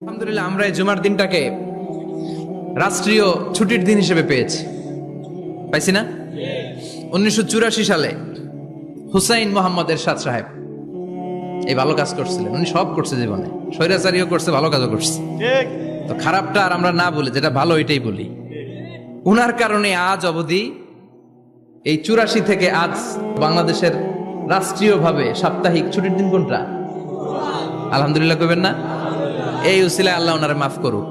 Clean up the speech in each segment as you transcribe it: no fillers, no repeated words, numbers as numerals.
আলহামদুলিল্লাহ আমরা এই জুমার দিনটাকে রাষ্ট্রীয় ছুটির দিন হিসেবে পাইছি না? 1984 সালে হুসাইন মোহাম্মদ এরশাদ সাহেব এই ভালো কাজ করছিলেন। উনি সব করছে জীবনে, স্বৈরাচারীও করছে, ভালো কাজও করছে। তো খারাপটা আর আমরা না বলি, যেটা ভালো এটাই বলি। উনার কারণে আজ অবধি এই 84 থেকে আজ বাংলাদেশের রাষ্ট্রীয়ভাবে সাপ্তাহিক ছুটির দিন কোনটা? আলহামদুলিল্লাহ কইবেন না? এই উসিলায় আল্লাহ ওনারে মাফ করুক।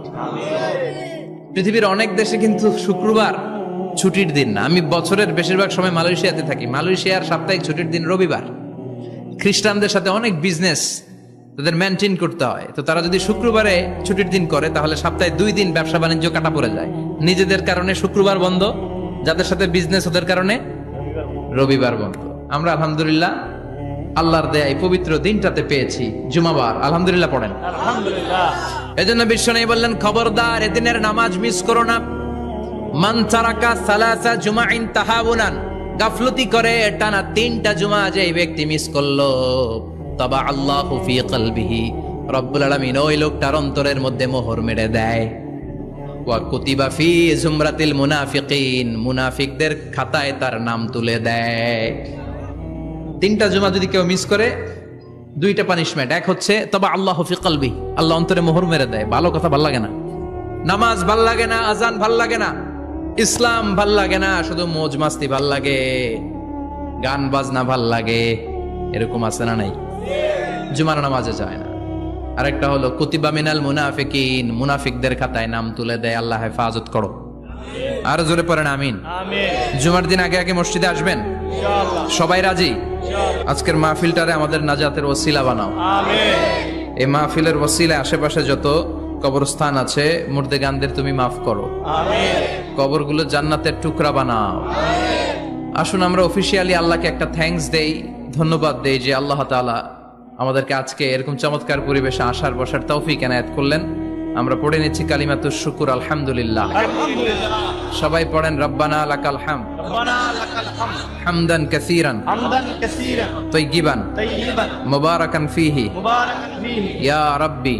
পৃথিবীর অনেক দেশে কিন্তু শুক্রবার ছুটির দিন না। আমি বছরের বেশিরভাগ সময় মালয়েশিয়াতে থাকি। মালয়েশিয়ার সাপ্তাহিক ছুটির দিন রবিবার। খ্রিস্টানদের সাথে অনেক বিজনেস তাদের মেনটেন করতে হয়, তো তারা যদি শুক্রবারে ছুটির দিন করে তাহলে সপ্তাহে 2 দিন ব্যবসা বাণিজ্য কাটা পড়ে যায়। নিজেদের কারণে শুক্রবার বন্ধ, যাদের সাথে বিজনেস ওদের কারণে রবিবার বন্ধ। আমরা আলহামদুলিল্লাহ আল্লাহর দেয়া এই পবিত্র দিনটাতে পেয়েছি জুমাবার। আলহামদুলিল্লাহ পড়েন আলহামদুলিল্লাহ। এজন্য বিশ্বনবী বললেন, খবরদার এদিনের নামাজ মিস করো না। মান তারাকা সালাসা জুমাইন তাহাবুনান, গাফলতি করে টানা 3টা জুমা যে ব্যক্তি মিস করলো, তাবা আল্লাহু ফি কলবিহি, রব্বুল আলামিন ওই লোকটার অন্তরের মধ্যে মোহর মেরে দেয়। ওয়া কুতিবা ফি জুমরাতিল মুনাফিকিন, মুনাফিকদের খাতায় তার নাম তুলে দেয়। 3টা জুমা যদি কেউ মিস করে 2টা পানিশমেন্ট। এক হচ্ছে তবা আল্লাহু ফি কলবি, আল্লাহ অন্তরে মোহর মেরে দেয়। ভালো কথা ভাল লাগে না, নামাজ ভাল লাগে না, আজান ভাল লাগে না, ইসলাম ভাল লাগে না, শুধু মৌজ মাস্তি ভাল লাগে, গান বাজনা ভাল লাগে। এরকম আছে না নাই? জুমার নামাজে যায় না। আরেকটা হলো কুতিবা মিনাল মুনাফিকিন, মুনাফিকদের খাতায় নাম তুলে দেয়। আল্লাহ হেফাজত করো। আর জোরে পড়েন আমিন। জুমার দিন আগে আগে মসজিদে আসবেন সবাই? রাজি? আজকের মাহফিলটারে আমাদের নাজাতের ওসিলা বানাও। এই মাহফিলের ওসিলায় আশেপাশে যত কবরস্থান আছে মুর্দেগানদের তুমি মাফ করো। কবরগুলো জান্নাতের টুকরা বানাও। আসুন আমরা অফিসিয়ালি আল্লাহকে একটা থ্যাঙ্কস দেই, ধন্যবাদ দেই যে আল্লাহ তাআলা আমাদেরকে আজকে এরকম চমৎকার পরিবেশে আসার বসার তৌফিক এনায়েত করলেন। আমরা পড়ে নিচ্ছি কালিমাতুশ শুকর, আলহামদুলিল্লাহ। সবাই পড়েন, রব্বানা লাকাল হামদ, হামদান কাসীরান তাইয়িবান মুবারাকান ফীহি ইয়া রাব্বি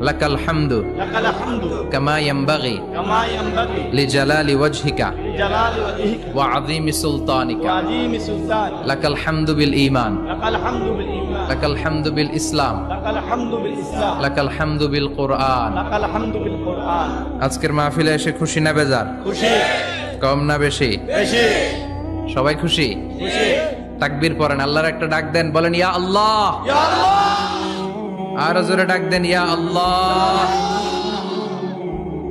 লাকাল হামদু কামা ইয়ানবাগি লিজালালি ওয়াজহিকা ওয়া আযীমি সুলতানিকা লাকাল হামদু বিল ঈমান লাকাল হামদু বিল ইসলাম লাকাল হামদু বিল কুরআন। আজকের মাহফিলে এসে খুশি না বেজার? খুশি। কম না বেশি? বেশি। সবাই খুশি? খুশি। তাকবীর পড়েন, আল্লাহর একটা ডাক দেন, বলেন ইয়া আল্লাহ, ইয়া আল্লাহ। আর জোরে ডাক দেন, ইয়া আল্লাহ।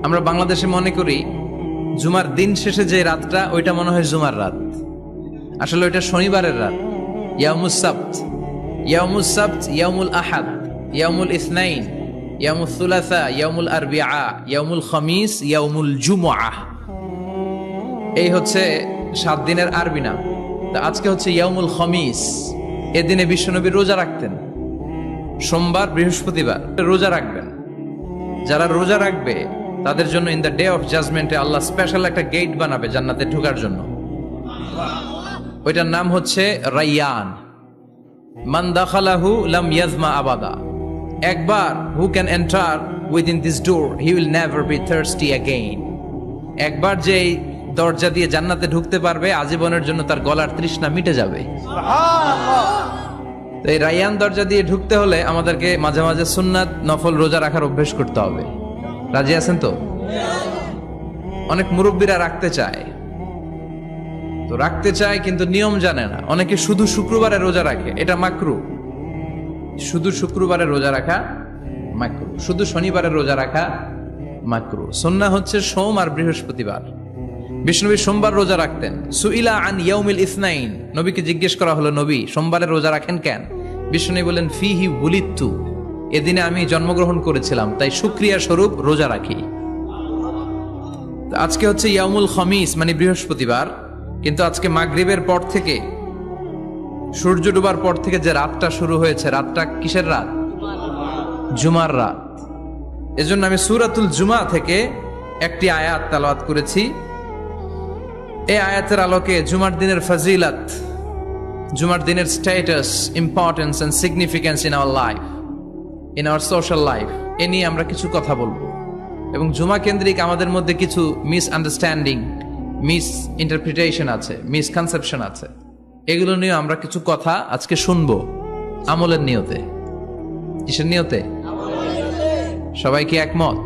আমরা বাংলাদেশে মনে করি জুমার দিন শেষে যে রাতটা ওইটা মনে হয় জুমার রাত, আসলে ওইটা শনিবারের রাত। ইয়াউমুস সাবত, ইয়াউমুস সাবত, ইয়াউমুল আহাদ, ইয়াউমুল ইসনাইন, ইয়াউমুল সুলাসা, ইয়াউমুল আরবিআ, ইয়াউমুল খামিস, ইয়াউমুল জুমআহ। এই হচ্ছে 7 দিনের আরবি নাম। তো আজকে হচ্ছে ইয়াউমুল খামিস। এদিনে বিশ্বনবী রোজা রাখতেন। সোমবার, বৃহস্পতিবার রোজা রাখবেন। যারা রোজা রাখবে তাদের জন্য ইন দ্য ডে অফ জাজমেন্টে আল্লাহ স্পেশাল একটা গেট বানাবে জান্নাতে ঢোকার জন্য। ওইটার নাম হচ্ছে রাইয়ান। মান দাখালাহু লাম ইয়াজমা আবাদা। একবার who can enter within this door he will never be thirsty again। একবার যে দরজা দিয়ে জান্নাতে ঢুকতে পারবে আজীবনের জন্য তার গলার তৃষ্ণা মিটে যাবে। সুবহানাল্লাহ। তো এই রায়ান দরজা দিয়ে ঢুকতে হলে আমাদেরকে মাঝে মাঝে সুন্নাত নফল রোজা রাখার অভ্যাস করতে হবে। রাজি আছেন তো? অনেক মুরব্বীরা রাখতে চায়, তো রাখতে চায় কিন্তু নিয়ম জানে না। অনেকে শুধু শুক্রবারে রোজা রাখে, এটা মাকরু। শুধু শুক্রবারে রোজা রাখা মাকরু, শুধু শনিবারে রোজা রাখা মাকরু। সুন্নাহ হচ্ছে সোম আর বৃহস্পতিবার। বিষ্ণুনবী সোমবার রোজা রাখতেন। সুইলা আন ইয়াউমিল ইসনাইন, নবীকে জিজ্ঞেস করা হলো, নবী সোমবারে রোজা রাখেন কেন? বিষ্ণুনবী বলেন, ফিহি বুলিতু, এদিনে আমি জন্মগ্রহণ করেছিলাম তাই শুকরিয়া স্বরূপ রোজা রাখি। আজকে হচ্ছে ইয়াউমুল খামিস মানে বৃহস্পতিবার, কিন্তু আজকে মাগরিবের পর থেকে সূর্য ডোবার পর থেকে যে রাতটা শুরু হয়েছে, রাতটা কিসের রাত? জুমার রাত। এজন্য আমি সূরাতুল জুমা থেকে একটি আয়াত তেলাওয়াত করেছি। এই আয়াতের আলোকে জুমার দিনের ফজিলত, জুমার দিনের status, importance and significance in our life in our social life, এ নিয়ে আমরা কিছু কথা বলবো। এবং জুমা কেন্দ্রিক আমাদের মধ্যে কিছু মিসআন্ডারস্ট্যান্ডিং, মিস ইন্টারপ্রিটেশন আছে, মিসকনসেপশন আছে, এগুলো নিয়ে আমরা কিছু কথা আজকে শুনবো আমলের নিয়তে। কিসের নিয়তে? সবাই কি একমত?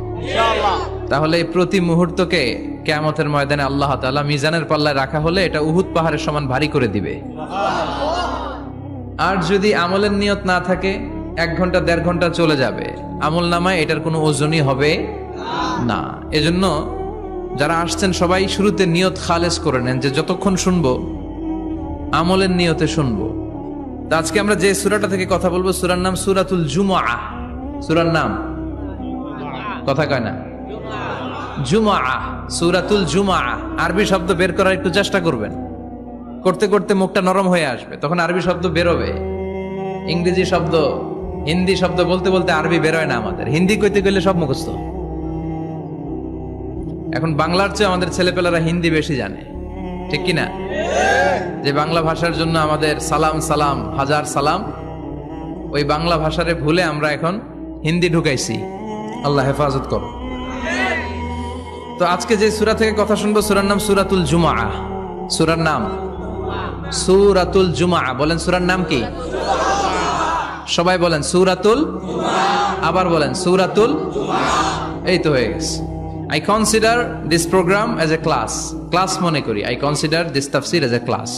তাহলে এই প্রতি মুহূর্তকে কিয়ামতের ময়দানে আল্লাহ তাআলা মিজানের পাল্লায় রাখা হলে এটা উহুদ পাহাড়ের সমান ভারী করে দিবে। আর যদি আমলের নিয়ত না থাকে, 1 ঘন্টা 1.5 ঘন্টা চলে যাবে, আমল নামায় এটার কোনো ওজনই হবে না। এজন্য যারা আসছেন সবাই শুরুতে নিয়ত খালেস করে নেন যে যতক্ষণ শুনবো আমলের নিয়তে শুনবো। তো আজকে আমরা যে সূরাটা থেকে কথা বলবো, সূরার নাম সূরাতুল জুমআহ। সূরার নাম কথা কয় না, জুমআহ, সূরাতুল জুমআহ। আরবি শব্দ বের করার একটু চেষ্টা করবেন, করতে করতে মুখটা নরম হয়ে আসবে, তখন আরবি শব্দ বেরোবে। ইংরেজি শব্দ, হিন্দি শব্দ বলতে বলতে আরবি বেরোয় না আমাদের। হিন্দি কইতে গেলে সব মুখস্থ। এখন বাংলার চেয়ে আমাদের ছেলেপেলারা হিন্দি বেশি জানে, ঠিক কিনা? যে বাংলা ভাষার জন্য আমাদের সালাম সালাম হাজার সালাম, ওই বাংলা ভাষারে ভুলে আমরা এখন হিন্দি ঢুকাইছি। আল্লাহ হেফাজত করো। তো আজকে যে সূরা থেকে কথা শুনবো, সূরার নাম সূরাতুল জুমআহ। সূরার নাম সূরাতুল জুমআহ। বলেন সূরার নাম কি? সবাই বলেন সূরাতুল, আবার বলেন সূরাতুল। এই তো হয়ে গেছে। I consider this program as a class. Class মনে করি। I consider this tafsir as a class.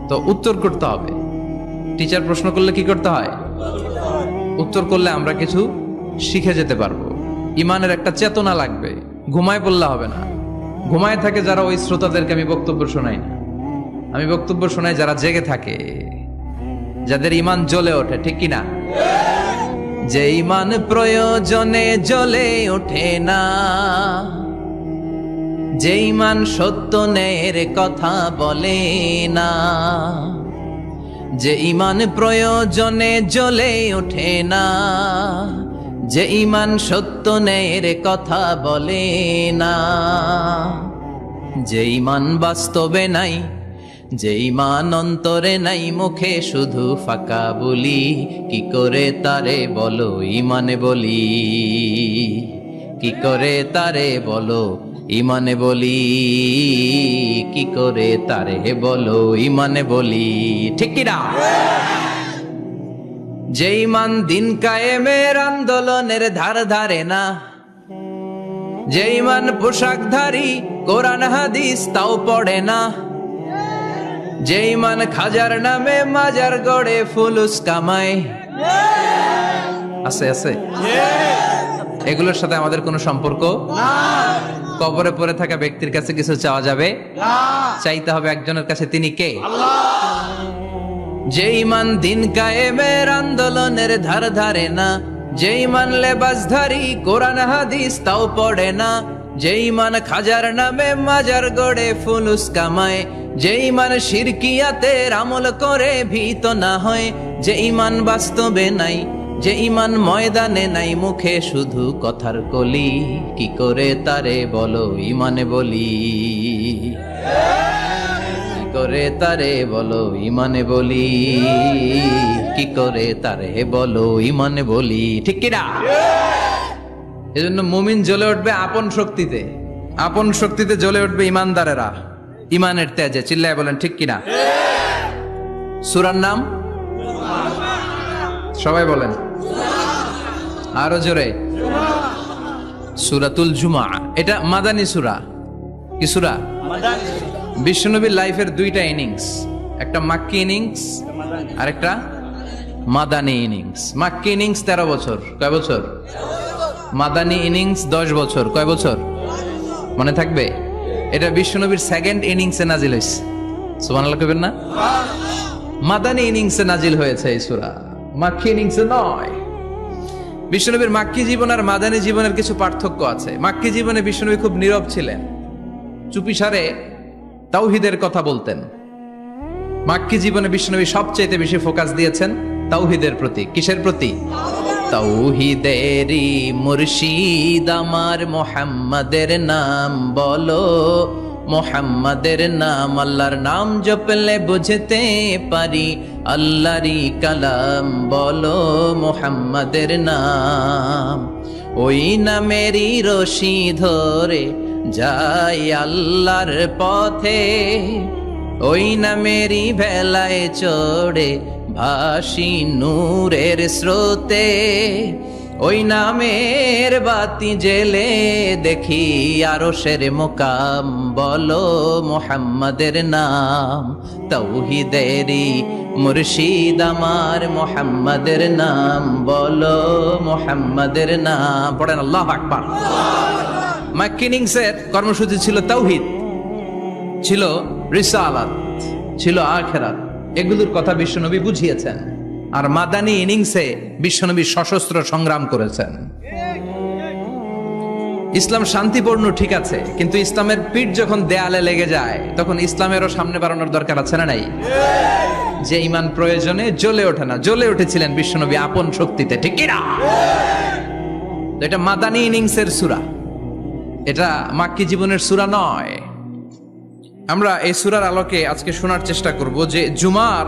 তো উত্তর করতে হবে। টিচার প্রশ্ন করলে কি করতে হয়? উত্তর করলে আমরা কিছু শিখে যেতে পারবো। ইমানের একটা চেতনা লাগবে। ঘুমায় পড়লে হবে না। ঘুমায় থাকে যারা, ওই শ্রোতাদেরকে আমি বক্তব্য শোনাই না। আমি বক্তব্য শোনাই যারা জেগে থাকে, যাদের ইমান জ্বলে ওঠে, ঠিক কিনা? যে ইমান প্রয়োজনে জ্বলে ওঠে না, যে ইমান সত্য ন্যায়ের কথা বলে না, যে ইমান প্রয়োজনে জ্বলে ওঠে না, যে ইমান সত্য ন্যায়ের কথা বলে না, যে ইমান বাস্তবে নাই, যে ইমান অন্তরে নাই, মুখে শুধু ফাঁকা বলি, কি করে তারে বলো ইমানে বলি, কি করে তারে বলো ইমানে বলি, কি করে তারে বলো ইমানে বলি, ঠিক কিনা? যে ইমান দিন কায়েমের আন্দোলনের ধার ধারে না, যে ইমান পোশাকধারী কোরআন হাদিস তাও পড়ে না, যে ইমান খাজার নামে মাজার গড়ে ফুলুস কামায়, আছে আছে, এগুলোর সাথে আমাদের কোনো সম্পর্ক না। কবরে পড়ে থাকা ব্যক্তির কাছে কিছু চাওয়া যাবে না, চাইতে হবে একজনের কাছে, তিনি কে? আল্লাহ। যে ইমান দিন কায়েমের আন্দোলনের ধার ধারে না, যে ইমান লেবাসধারী কোরআন হাদিস তাও পড়ে না, যে ইমান খাজার নামে মাজার গড়ে ফুলুস কামায়, যে ইমান শিরকিয়াতের আমল করে ভীত না হয়, যে ইমান বাস্তবে নাই, যে ইমান ময়দানে নাই, মুখে শুধু কথার কলি, কি করে তারে বলো ইমানে বলি, কি করে তারে বলো ইমানে বলি, কি করে তারে বলো ইমানে বলি, ঠিক কিনা? এজন্য মুমিন জ্বলে উঠবে আপন শক্তিতে, আপন শক্তিতে জ্বলে উঠবে ইমানদারেরা ইমানের তেজে। চিল্লায় বলেন ঠিক কিনা? সূরার নাম সবাই বলেন আরো জোরে, সূরাতুল জুমআহ। এটা মাদানী সূরা। কি সূরা? বিশ্বনবীর লাইফের 2টা ইনিংস, একটা মাক্কি ইনিংস আর একটা মাদানী ইনিংস। মাক্কি ইনিংস 13 বছর, কয় বছর? মাদানী ইনিংস 10 বছর, কয় বছর? মনে থাকবে? এটা বিশ্বনবীর 2nd ইনিংসে নাজিল হয়েছে। সুবহানাল্লাহ কইবেন না? মাদানী ইনিংসে নাজিল হয়েছে এই সূরা, মাক্কি ইনিংসে নয়। বিশ্বনবীর মাক্কি জীবন আর মাদানী জীবনের কিছু পার্থক্য আছে। মাক্কি জীবনে বিশ্বনবী খুব নীরব ছিলেন, চুপিসারে তাওহীদের কথা বলতেন। মাক্কি জীবনে বিশ্বনবী সবচেয়ে বেশি ফোকাস দিয়েছেন তাওহীদের প্রতি। কিসের প্রতি? তাওহীদেরই মুর্শিদ আমার মুহাম্মাদের নাম বলো, মোহাম্মদের নাম, আল্লাহর নাম জপলে বুঝতে পারি আল্লাহরই কালাম, বলো মোহাম্মদের নাম। ওই নামেরই রশি ধরে যাই আল্লাহর পথে, ওই নামেরই ভেলায় চড়ে ভাসি নূরের স্রোতে, ওই নামের বাতি জেলে দেখি আরশের মুকাম, বলো মোহাম্মদের নাম। তাওহীদেরই মুর্শিদ আমার মোহাম্মদের নাম, বলো মোহাম্মদের নাম। পড়েন আল্লাহু আকবার। মাক্কি ইনিংসের কর্মসূচি ছিল তাওহীদ, ছিল রিসালাত, ছিল আখিরাত, এগুলোর কথা বিশ্বনবী বুঝিয়েছেন। আর মাদানী ইনিংসে বিশ্বনবী সশস্ত্র সংগ্রাম করেছেন। ইসলাম শান্তিপূর্ণ ঠিক আছে, কিন্তু ইসলামের পিঠ যখন দেয়ালে লেগে যায় তখন ইসলামেরও সামনে বাড়ানোর দরকার আছে না নাই? যে ঈমান প্রয়োজনে জ্বলে ওঠে না, জ্বলে উঠেছিলেন বিশ্বনবী আপন শক্তিতে, ঠিক কি না? এটা মাদানী ইনিংসের সূরা, এটা মাক্কি জীবনের সূরা নয়। আমরা এই সূরার আলোকে আজকে শোনার চেষ্টা করব যে জুমার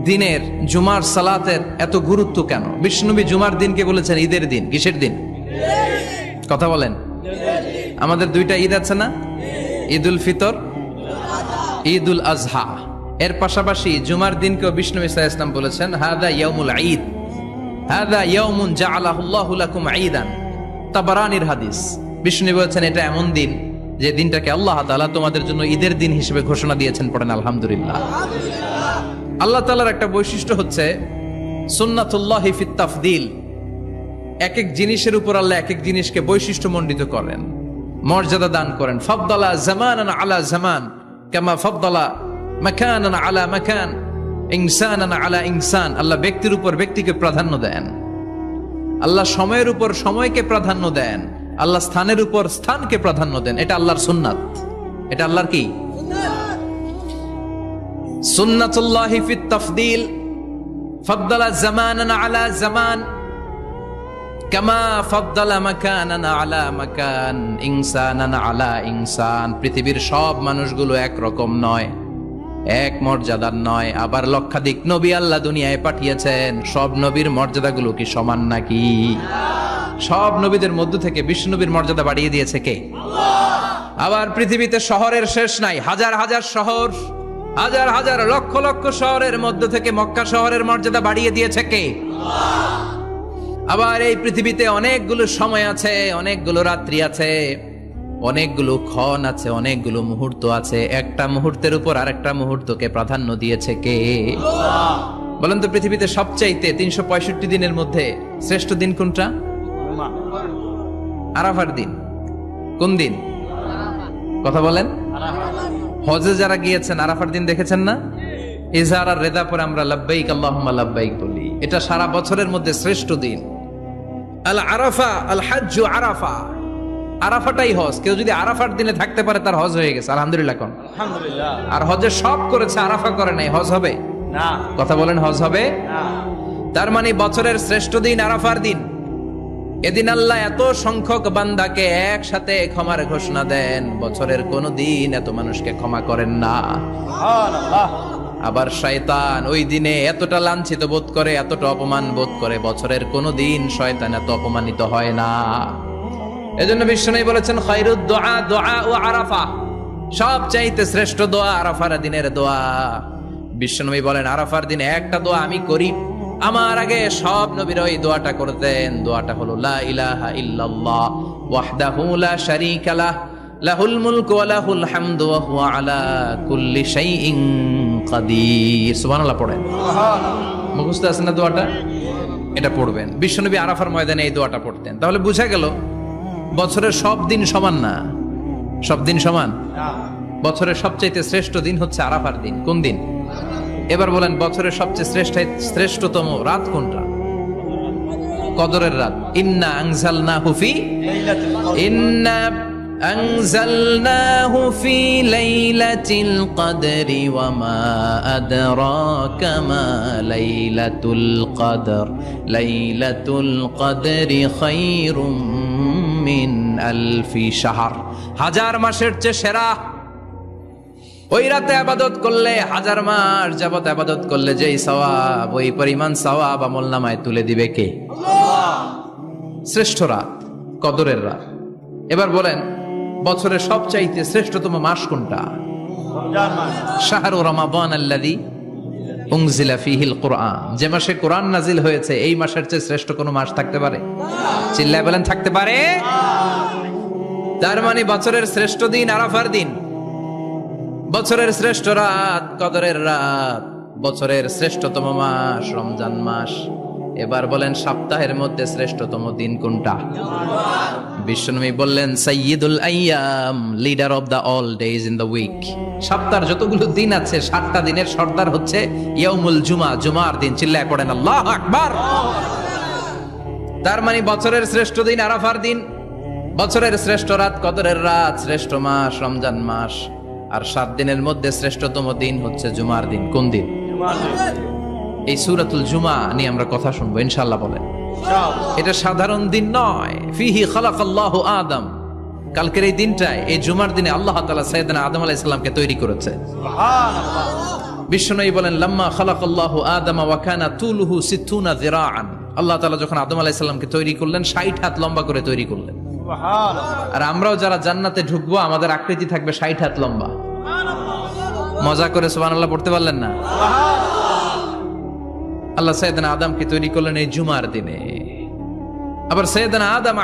দিনের, জুমার সালাতের এত গুরুত্ব কেন। বিশ্বনবী জুমার দিনকে বলেছেন ঈদের দিন। কিসের দিন? কথা বলেন। আমাদের দুইটা ঈদ আছে না, ঈদুল ফিতর, ঈদুল আজহা। এর পাশাপাশি জুমার দিনকেও বিষ্ণু সাল্লাল্লাহু আলাইহি ওয়াসাল্লাম বলেছেন হাদা ইয়াউমুল ঈদ, হাদা ইয়াউমুন জাআলাহুল্লাহু লাকুম ঈদান। তাবারানির হাদিস। বিষ্ণু বলেছেন এটা এমন দিন যে দিনটাকে আল্লাহ তাআলা তোমাদের জন্য ঈদের দিন হিসেবে ঘোষণা দিয়েছেন। পড়েন আলহামদুলিল্লাহ। আল্লাহ তাআলার একটা বৈশিষ্ট্য হচ্ছে সুন্নাতুল্লাহি ফিত তাফদিল। এক এক জিনিসের উপর আল্লাহ এক এক জিনিসকে বৈশিষ্ট্যমণ্ডিত করেন, মর্যাদা দান করেন। ফাদ্দালা জামানান আলা জামান কামা ফাদ্দালা মাকানান আলা মাকান, ইনসানান আলা ইনসান। আল্লাহ ব্যক্তির উপর ব্যক্তিকে প্রাধান্য দেন, আল্লাহ সময়ের উপর সময়কে প্রাধান্য দেন, আল্লাহ স্থানের উপর স্থানকে প্রাধান্য দেন। এটা আল্লাহর সুন্নাত, এটা আল্লাহর কি সুন্নাতুল্লাহি ফিত তাফদিল। ফাদ্দালা জামানান আলা জামান কামা ফাদ্দালা মাকানান আলা মাকান, ইনসানান আলা ইনসান। পৃথিবীর সব মানুষগুলো এক রকম নয়, এক মর্যাদার নয়। আবার লক্ষাধিক নবী আল্লাহ দুনিয়ায় পাঠিয়েছেন, সব নবীর মর্যাদাগুলো কি সমান নাকি? সব নবীদের মধ্য থেকে বিষ্ণু নবীর মর্যাদা বাড়িয়ে দিয়েছে কে? আবার পৃথিবীতে শহরের শেষ নাই, হাজার হাজার শহর, হাজার হাজার লক্ষ লক্ষ শহরের মধ্য থেকে মক্কা শহরের মর্যাদা বাড়িয়ে দিয়েছে কে? আবার এই পৃথিবীতে অনেকগুলো সময় আছে, অনেকগুলো রাত্রি আছে, অনেকগুলো ক্ষণ আছে, অনেকগুলো মুহূর্ত আছে। একটা মুহূর্তের উপর আরেকটা মুহূর্তকে প্রাধান্য দিয়েছে কে? বলেন তো, পৃথিবীতে সবচাইতে 365 দিনের মধ্যে শ্রেষ্ঠ দিন কোনটা? আরাফার দিন। কোন দিন? কথা বলেন। হজে যারা গিয়েছেন আরাফার দিন দেখেছেন না? ইজহার আর রেদা পরে আমরা লাব্বাইক আল্লাহুম্মা লাব্বাইক বলি। এটা সারা বছরের মধ্যে শ্রেষ্ঠ দিন। আল আরাফা আল হাজ্জু আরাফা, আরাফাটাই হজ। কেউ যদি আরাফার দিনে থাকতে পারে তার হজ হয়ে গেছে। আলহামদুলিল্লাহ কোন? আলহামদুলিল্লাহ। আর হজে সব করেছে, আরাফা করে নাই, হজ হবে না। কথা বলেন, হজ হবে না। তার মানে বছরের শ্রেষ্ঠ দিন আরাফার দিন। এদিন আল্লাহ এত সংখ্যক বান্দাকে একসাথে ক্ষমার ঘোষণা দেন, বছরের কোন দিন এত মানুষকে ক্ষমা করেন না। আবার শয়তান ওই দিনে এতটা লাঞ্ছিত বোধ করে, এতটা অপমান বোধ করে, বছরের কোন দিন শয়তান এত অপমানিত হয় না। এজন্য বিশ্বনবী বলেছেন খায়রুদ দুআ দুআ ও আরাফা, সবচাইতে শ্রেষ্ঠ দোয়া আরাফার দিনের দোয়া। বিশ্বনবী বলেন আরাফার দিনে একটা দোয়া আমি করি, আমার আগে সব নবীরা এই দোয়াটা করতেন। দোয়াটা হলো লা ইলাহা ইল্লাল্লাহ ওয়াহদাহু লা শারীকা লাহ লাহুল মুলকু ওয়া লাহুল হামদু ওয়া হুয়া আলা কুল্লি শাইইন কাদির। সুবহানাল্লাহ পড়েন। সুবহানাল্লাহ। মুখস্থ আছে না দোয়াটা? এটা পড়বেন। বিশ্বনবী আরাফার ময়দানে এই দোয়াটা পড়তেন। তাহলে বোঝা গেল বছরের সব দিন সমান না। সব দিন সমান না। বছরের সবচেয়ে শ্রেষ্ঠ দিন হচ্ছে আরাফার দিন। কোন দিন? এবার বলেন বছরের সবচেয়ে শ্রেষ্ঠতম রাত কোনটা? কদরের রাত। ইন্না আনজালনাহু ফি লাইলাতিল কদরি ওয়া মা আদরাকা মা লাইলাতুল কদর লাইলাতুল কদরি খায়রুম মিন আলফি শাহর। হাজার মাসের চেয়ে সেরা, ওই রাতে আবাদত করলে, হাজার মাস যাবত আবাদত করলে যেই সওয়াব, ওই পরিমাণ সওয়াব আমলনামায় তুলে দিবে কে? শ্রেষ্ঠ রাত, কদরের রাত। এবার বলেন, বছরের সবচাইতে শ্রেষ্ঠতম মাস কোনটা? শাহরু রমাদান আল্লাযী উনজিলা ফীহিল কুরআন। যে মাসে কোরআন নাজিল হয়েছে, এই মাসের চেয়ে শ্রেষ্ঠ কোনো মাস থাকতে পারে? চিল্লায় বলেন, থাকতে পারে? তার মানে বছরের শ্রেষ্ঠ দিন আরাফার দিন, বছরের শ্রেষ্ঠ রাত কদরের রাত, বছরের শ্রেষ্ঠতম মাস রমজান মাস। এবার বলেন, সপ্তাহের মধ্যে শ্রেষ্ঠতম দিন কোনটা? বিশ্বনবী বললেন, সাইয়্যিদুল আইয়াম, leader of the all days in the week. সপ্তাহের যতগুলো দিন আছে, 7টা দিনের সর্দার হচ্ছে ইয়াউমুল জুমা, জুমার দিন। চিল্লায় পড়েন আল্লাহু আকবার। তার মানে বছরের শ্রেষ্ঠ দিন আরাফার দিন, বছরের শ্রেষ্ঠ রাত কদরের রাত, শ্রেষ্ঠ মাস রমজান মাস। আর 7 দিনের মধ্যে শ্রেষ্ঠতম দিন হচ্ছে জুমার দিন। কোন দিন? এই সূরাতুল জুমা নিয়ে আমরা কথা শুনবো ইনশাআল্লাহ। বলেন, এটা সাধারণ দিন নয়। ফিহি খালাকাল্লাহু আদম। কালকের এই দিনটায়, এই জুমার দিনে আল্লাহ তাআলা সাইয়েদনা আদম আলাইহিস সালামকে তৈরি করেছে। সুবহানাল্লাহ। বিশ্বনবী বলেন, লাম্মা খালাকাল্লাহু আদম ওয়া কানা তুলুহু 60 যিরাআন। আল্লাহ তাআলা যখন আদম আলাইহিস সালামকে তৈরি করলেন, 60 হাত লম্বা করে তৈরি করলেন। সুবহানাল্লাহ। আর আমরাও যারা জান্নাতে ঢুকবো, আমাদের আকৃতি থাকবে 60 হাত লম্বা। সুবহানাল্লাহ। মজা করে সুবহানাল্লাহ পড়তে পারলেন না? সুবহানাল্লাহ। আল্লাহ সাইয়েদনা আদমকে তৈরি করলেন এই জুমার দিনে। আবার সাইয়েদনা আদম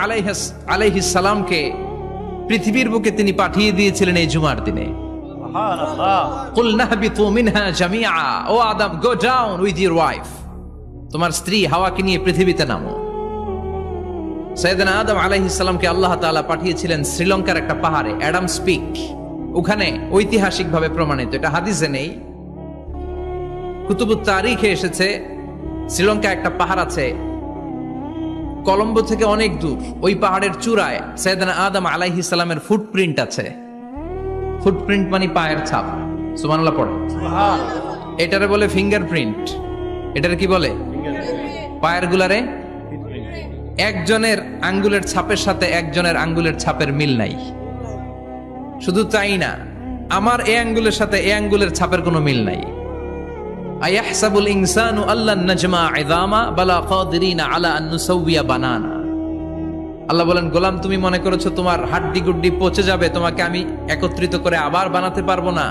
আলাইহিস সালামকে পৃথিবীর বুকে তিনি পাঠিয়ে দিয়েছিলেন এই জুমার দিনে। সুবহানাল্লাহ। কুল নাহবিতু মিনহা জামিআ। ও Adam, go down with your wife. তোমার স্ত্রী হাওয়াকে নিয়ে পৃথিবীতে নামো। সাইয়েদনা আদম আলাইহিস সালামকে আল্লাহ তাআলা পাঠিয়েছিলেন শ্রীলঙ্কার একটা পাহাড়ে, অ্যাডামস পিক। ওখানে ঐতিহাসিকভাবে প্রমাণিত, এটা হাদিসে নেই, কুতুবুত তারিখে এসেছে। শ্রীলঙ্কা একটা পাহাড় আছে, কলম্বো থেকে অনেক দূর। ওই পাহাড়ের চূড়ায় সাইয়েদনা আদম আলাইহিস সালামের ফুটপ্রিন্ট আছে। ফুটপ্রিন্ট মানে পায়ের ছাপ। সুবহানাল্লাহ পড়ে। সুবহানাল্লাহ। এটারে বলে ফিঙ্গারপ্রিন্ট। এটারে কি বলে? পায়ের গুলারে একজনের আঙ্গুলের ছাপের সাথে একজনের আঙ্গুলের ছাপের মিল নাই। শুধু তাই না, আমার এই আঙ্গুলের সাথে এই আঙ্গুলের ছাপের কোনো মিল নাই। আয়াহসাবুল ইনসানু আল্লান নাজমা ইযামা বালা কাদিরিনা আলা আন নুসাউইয়া বানানা। আল্লাহ বলেন, গোলাম, তুমি মনে করেছো তোমার হাড্ডি গুড্ডি পচে যাবে, তোমাকে আমি একত্রিত করে আবার বানাতে পারবো না?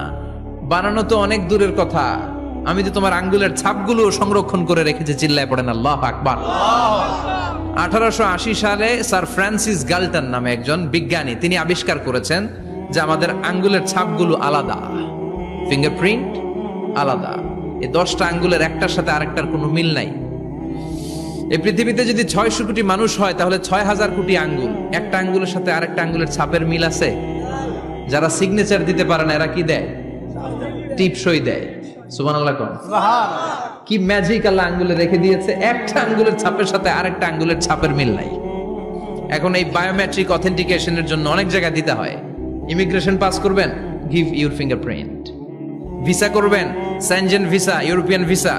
বানানো তো অনেক দূরের কথা, আমি তো তোমার আঙ্গুলের ছাপগুলো সংরক্ষণ করে রেখেছি। চিল্লায় পড়েন আল্লাহু আকবার। 1880 সালে স্যার ফ্রান্সিস গাল্টন নামে একজন বিজ্ঞানী, তিনি আবিষ্কার করেছেন যে আমাদের আঙ্গুলের ছাপগুলো আলাদা, ফিঙ্গারপ্রিন্ট আলাদা। এই 10টা আঙ্গুলের একটার সাথে আরেকটার কোনো মিল নাই। এই পৃথিবীতে যদি 600 কোটি মানুষ হয়, তাহলে 6000 কোটি আঙ্গুল, একটা আঙ্গুলের সাথে আরেকটা আঙ্গুলের ছাপের মিল আছে? যারা সিগনেচার দিতে পারে না, এরা কি দেয়? টিপসই দেয়। সুবহানাল্লাহ কোন? সুবহানাল্লাহ। কি ম্যাজিক আল্লাহ আঙ্গুলে রেখে দিয়েছে, একটা আঙ্গুলের ছাপের সাথে আরেকটা আঙ্গুলের ছাপের মিল নাই। এখন এই বায়োমেট্রিক অথেন্টিকেশনের জন্য অনেক জায়গায় দিতে হয়। ইমিগ্রেশন পাস করবেন, গিভ ইউর ফিঙ্গারপ্রিন্ট। ভিসা করবেন, Schengen visa, European visa,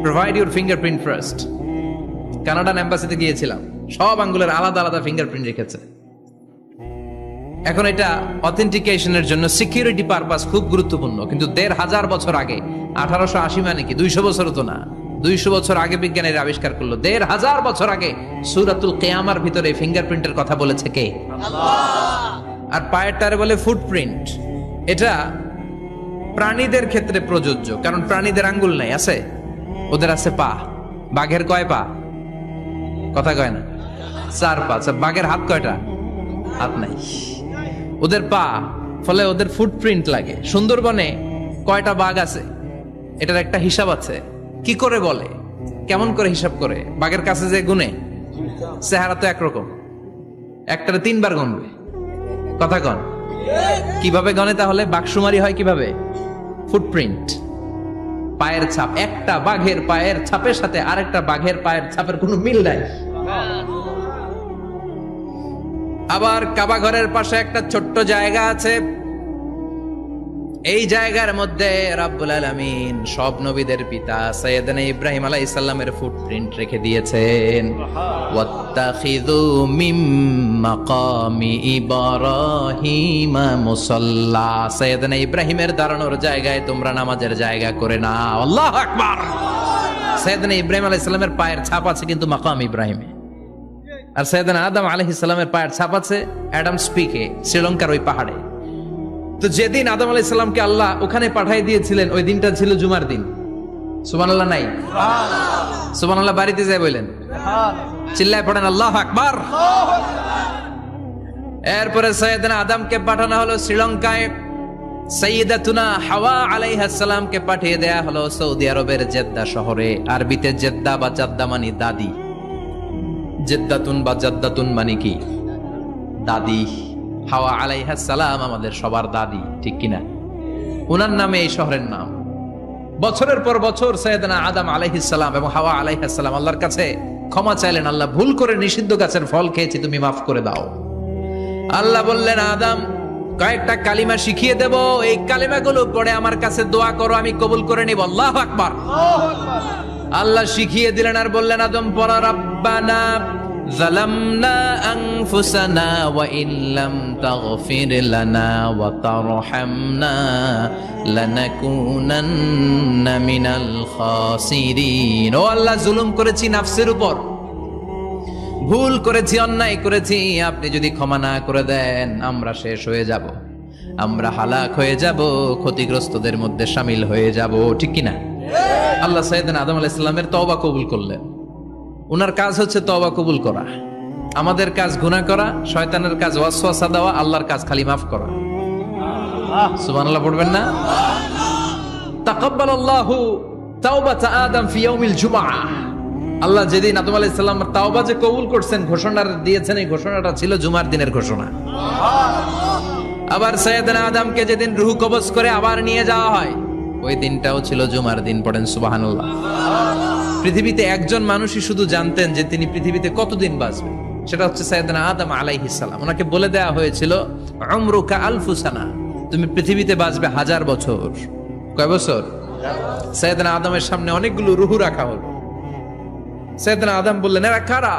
provide your fingerprint first. Canadian এম্বাসিতে গিয়েছিলাম, সব আঙ্গুলের আলাদা আলাদা ফিঙ্গারপ্রিন্ট রেখেছে। এখন এটা অথেন্টিকেশনের জন্য সিকিউরিটি পারপাস খুব গুরুত্বপূর্ণ। কিন্তু 1500 বছর আগে, 1880 মানে কি 200 বছর তো না, 200 বছর আগে বিজ্ঞানীরা আবিষ্কার করলো। 1500 বছর আগে সূরাতুল কিয়ামার ভিতরে ফিঙ্গারপ্রিন্টের কথা বলেছে কে? আল্লাহ। আর পায়েরটারে বলে ফুটপ্রিন্ট। এটা প্রাণীদের ক্ষেত্রে প্রযোজ্য, কারণ প্রাণীদের আঙ্গুল নাই, আছে? ওদের আছে পা। বাঘের কয় পা? কথা কয় না, 4 পা। বাঘের হাত কয়টা? হাত নাই, ওদের পা। ফলে ওদের ফুটপ্রিন্ট লাগে। সুন্দরবনে কয়টা বাঘ আছে, এটার একটা হিসাব আছে। কি করে বলে, কেমন করে হিসাব করে? বাঘের কাছে যে গুনে, চেহারা তো একরকম, একটারে 3 বার গুনবে। কথা কন, কিভাবে গনে তাহলে? বাঘসুমারি হয় কিভাবে? ফুটপ্রিন্ট, পায়ের ছাপ। একটা বাঘের পায়ের ছাপের সাথে আরেকটা বাঘের পায়ের ছাপের কোনো মিল নাই। আবার কাবা ঘরের পাশে একটা ছোট্ট জায়গা আছে, এই জায়গার মধ্যে রাব্বুল আলামিন সব নবীদের পিতা সাইয়েদনা ইব্রাহিম আলাইহিস সালামের ফুটপ্রিন্ট রেখে দিয়েছেন। ওয়াত্তাখিযু মিম মাকামি ইব্রাহিম মুসাল্লা, সাইয়েদনা ইব্রাহিমের দাঁড়ানোর জায়গায় তোমরা নামাজের জায়গা করে নাও। আল্লাহু আকবার। সাইয়েদনা ইব্রাহিম আলাইহিস সালামের পায়ের ছাপ আছে কিন্তু মাকাম ইব্রাহিমে, আর সাইয়েদনা আদম আলাইহিস সালামের পায়ের ছাপ আছে অ্যাডামস পিকে, শ্রীলঙ্কার ওই পাহাড়ে। তো যেদিন আদম আলাইহিস সালামকে আল্লাহ ওখানে পাঠিয়ে দিয়েছিলেন ওই দিনটা ছিল জুমার দিন। সুবহানাল্লাহ নাই? সুবহানাল্লাহ বাড়িতে যায় বলেন, চিল্লায় পড়েন আল্লাহু আকবার। এরপরে সাইয়েদনা আদমকে পাঠানো হলো শ্রীলঙ্কায়, সাইয়্যিদাতুনা হাওয়া আলাইহাস সালামকে পাঠিয়ে দেয়া হলো সৌদি আরবের জেদ্দা শহরে। আরবিতে জেদ্দা বা জাদ্দা মানে দাদি, জেদ্দাতুন বা জাদ্দাতুন মানে কি? দাদি। হাওয়া আলাইহাস সালাম আমাদের সবার দাদি, ঠিক কিনা? উনার নামে এই শহরের নাম। বছরের পর বছর সাইয়েদনা আদম আলাইহিস সালাম এবং হাওয়া আলাইহাস সালাম আল্লাহর কাছে ক্ষমা চাইলেন, আল্লাহ ভুল করে নিষিদ্ধ গাছের ফল খেয়েছি, তুমি মাফ করে দাও। আল্লাহ বললেন, আদম কয়েকটা কালিমা শিখিয়ে দেব, এই কালিমাগুলো পড়ে আমার কাছে দোয়া করো, আমি কবুল করে নিব। আল্লাহু আকবার। আল্লাহ শিখিয়ে দিলেন আর বললেন, আদম পড়া, রাব্বানা যালামনা আনফুসানা ওয়া ইল্লাম তাগফির লানা ওয়া তারহামনা লানাকুনান্না মিনাল খাসিরিন। ও আল্লাহ, জুলুম করেছি নাফসের উপর, ভুল করেছি, অন্যায় করেছি, আপনি যদি ক্ষমা না করে দেন আমরা শেষ হয়ে যাব, আমরা হালাক হয়ে যাব, ক্ষতিগ্রস্তদের মধ্যে শামিল হয়ে যাব, ঠিক কিনা? আল্লাহ সাইয়েদনা আদম আলাইহিস সালামের তওবা কবুল করলেন। উনার কাজ হচ্ছে তওবা কবুল করা, আমাদের কাজ গুনাহ করা, শয়তানের কাজ ওয়াসওয়াসা দেওয়া, আল্লাহর কাজ খালি মাফ করা। সুবহানাল্লাহ পড়বেন না? তাকাব্বালাল্লাহু তাওবাতা আদম ফি ইয়াউমিল জুমআহ। আল্লাহ যেদিন আদম আলাইহিস সালামের তাওবা যে কবুল করছেন, ঘোষণা দিয়েছেন, এই ঘোষণাটা ছিল জুমার দিনের ঘোষণা। আবার সাইয়েদনা আদমকে যেদিন রূহ কবজ করে আবার নিয়ে যাওয়া হয়, ওই দিনটাও ছিল জুমার দিন। পড়েন সুবহানাল্লাহ। পৃথিবীতে একজন মানুষই শুধু জানতেন যে তিনি পৃথিবীতে কতদিন বাঁচবেন, সেটা হচ্ছে সাইয়েদনা আদম আলাইহিস সালাম। ওনাকে বলে দেয়া হয়েছিল, উমরুকা আলফু সানা, তুমি পৃথিবীতে বাঁচবে 1000 বছর। কয় বছর? সাইয়েদনা আদমের সামনে অনেকগুলো রূহ রাখা হলো। সাইয়েদনা আদম বললেন, এরা কারা?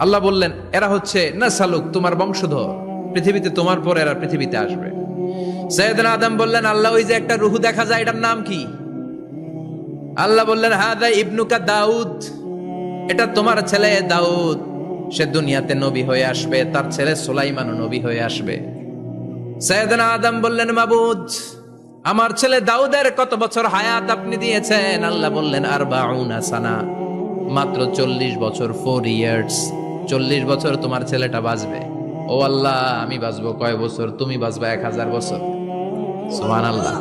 আল্লাহ বললেন, এরা হচ্ছে নাসালুক, তোমার বংশধর, পৃথিবীতে তোমার পর এরা পৃথিবীতে আসবে। সাইয়েদনা আদম বললেন, আল্লাহ ওই যে একটা রূহ দেখা যায়, এটার নাম কি? আল্লাহ বললেন, হাদা ইবনুকা দাউদ, এটা তোমার ছেলে দাউদ, সে দুনিয়াতে নবী হয়ে আসবে, তার ছেলে সুলাইমানও নবী হয়ে আসবে। সাইয়েদনা আদম বললেন, মাবুদ আমার ছেলে দাউদের কত বছর হায়াত আপনি দিয়েছেন? আল্লাহ বললেন, 40 সানা, মাত্র 40 বছর, 4 ইয়ার্স, 40 বছর তোমার ছেলেটা বাঁচবে। ও আল্লাহ, আমি বাঁচবো কয় বছর? তুমি বাঁচবা 1000 বছর। সুবহানাল্লাহ।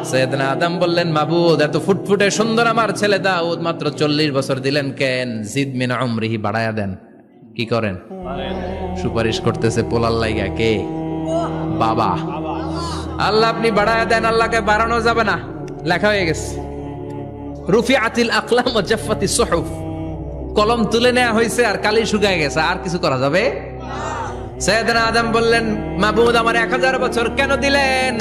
সাইয়েদনা আদম বললেন, মাবুদ এত ফুটফুটে সুন্দর আমার ছেলে দাউদ, মাত্র 40 বছর দিলেন কেন? জিদ মিন উমরিহি, বাড়ায়া দেন। কি করেন? সুপারিশ করতেছে পোলার লাইগা কে? বাবা। আল্লাহ আপনি বাড়ায়া দেন। আল্লাহকে বাড়ানো যাবে না, লেখা হয়ে গেছে। রুফিআতিল আকলাম ওয়া জাফফাতিস সুহুফ, কলম তুলে নেওয়া হয়েছে আর কালি শুকায় গেছে, আর কিছু করা যাবে? সাইয়েদনা আদম বললেন, মাবুদ আমার 1000 বছর কেন দিলেন?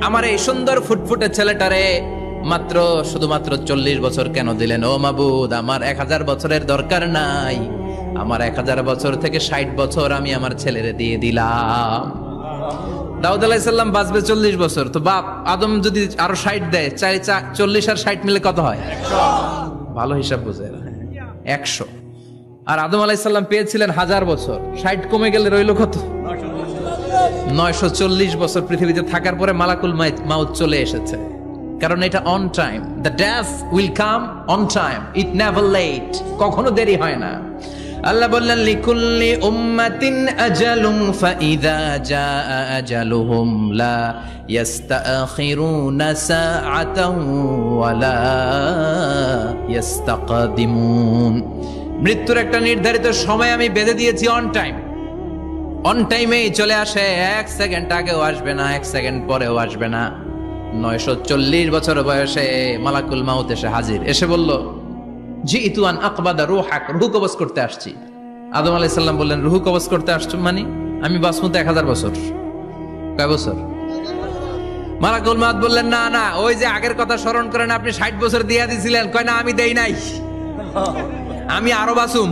আমার এই সুন্দর ফুটফুটে ছেলেটারে মাত্র শুধুমাত্র 40 বছর কেন দিলেন? ও মাবুদ, আমার 1000 বছরের দরকার নাই, আমার 1000 বছর থেকে 60 বছর আমি আমার ছেলেরে দিয়ে দিলাম। দাউদ আলাইহিস সালাম বাঁচবে 40 বছর, তো বাপ আদম যদি আরো 60 দেয়, 40 আর 60 মিলে কত হয়? 100। ভালো হিসাব বুঝে, 100। আর আদম আলাইহিস সালাম পেয়েছিলেন 1000 বছর, 60 কমে গেলে রইল কত? 940 বছর পৃথিবীতে থাকার পরে মালাকুল মাউত চলে এসেছে। কারণ এটা on time, the death will come on time, it never late, কখনো দেরি হয় না। আল্লাহ বললেন, লিকুল্লি উম্মাতিন আজালুম ফাইযা জাআ আজালুহুম লা ইস্তাখিরুনা সাআতান ওয়া লা ইস্তাকদিমুন। মৃত্যুর একটা নির্ধারিত সময় আমি বেঁধে দিয়েছি, অন টাইম, অন টাইমেই চলে আসে, 1 সেকেন্ড আগেও আসবে না, 1 সেকেন্ড পরেও আসবে না। 940 বছর বয়সে মালাকুল মাউত এসে হাজির, এসে বলল, জিইতু আন আকবাদা রূহাক, রূহ কবজ করতে আসছি। আদম আলাইহিস সালাম বললেন, রূহ কবজ করতে আসছো মানে? আমি বাঁচবো তো 1000 বছর। কয় বছর? মালাকুল মাউত বললেন, না না, ওই যে আগের কথা স্মরণ করেন, আপনি 60 বছর দিয়া দিছিলেন। কয় না, আমি দেই নাই, আমি আরো বাসুম,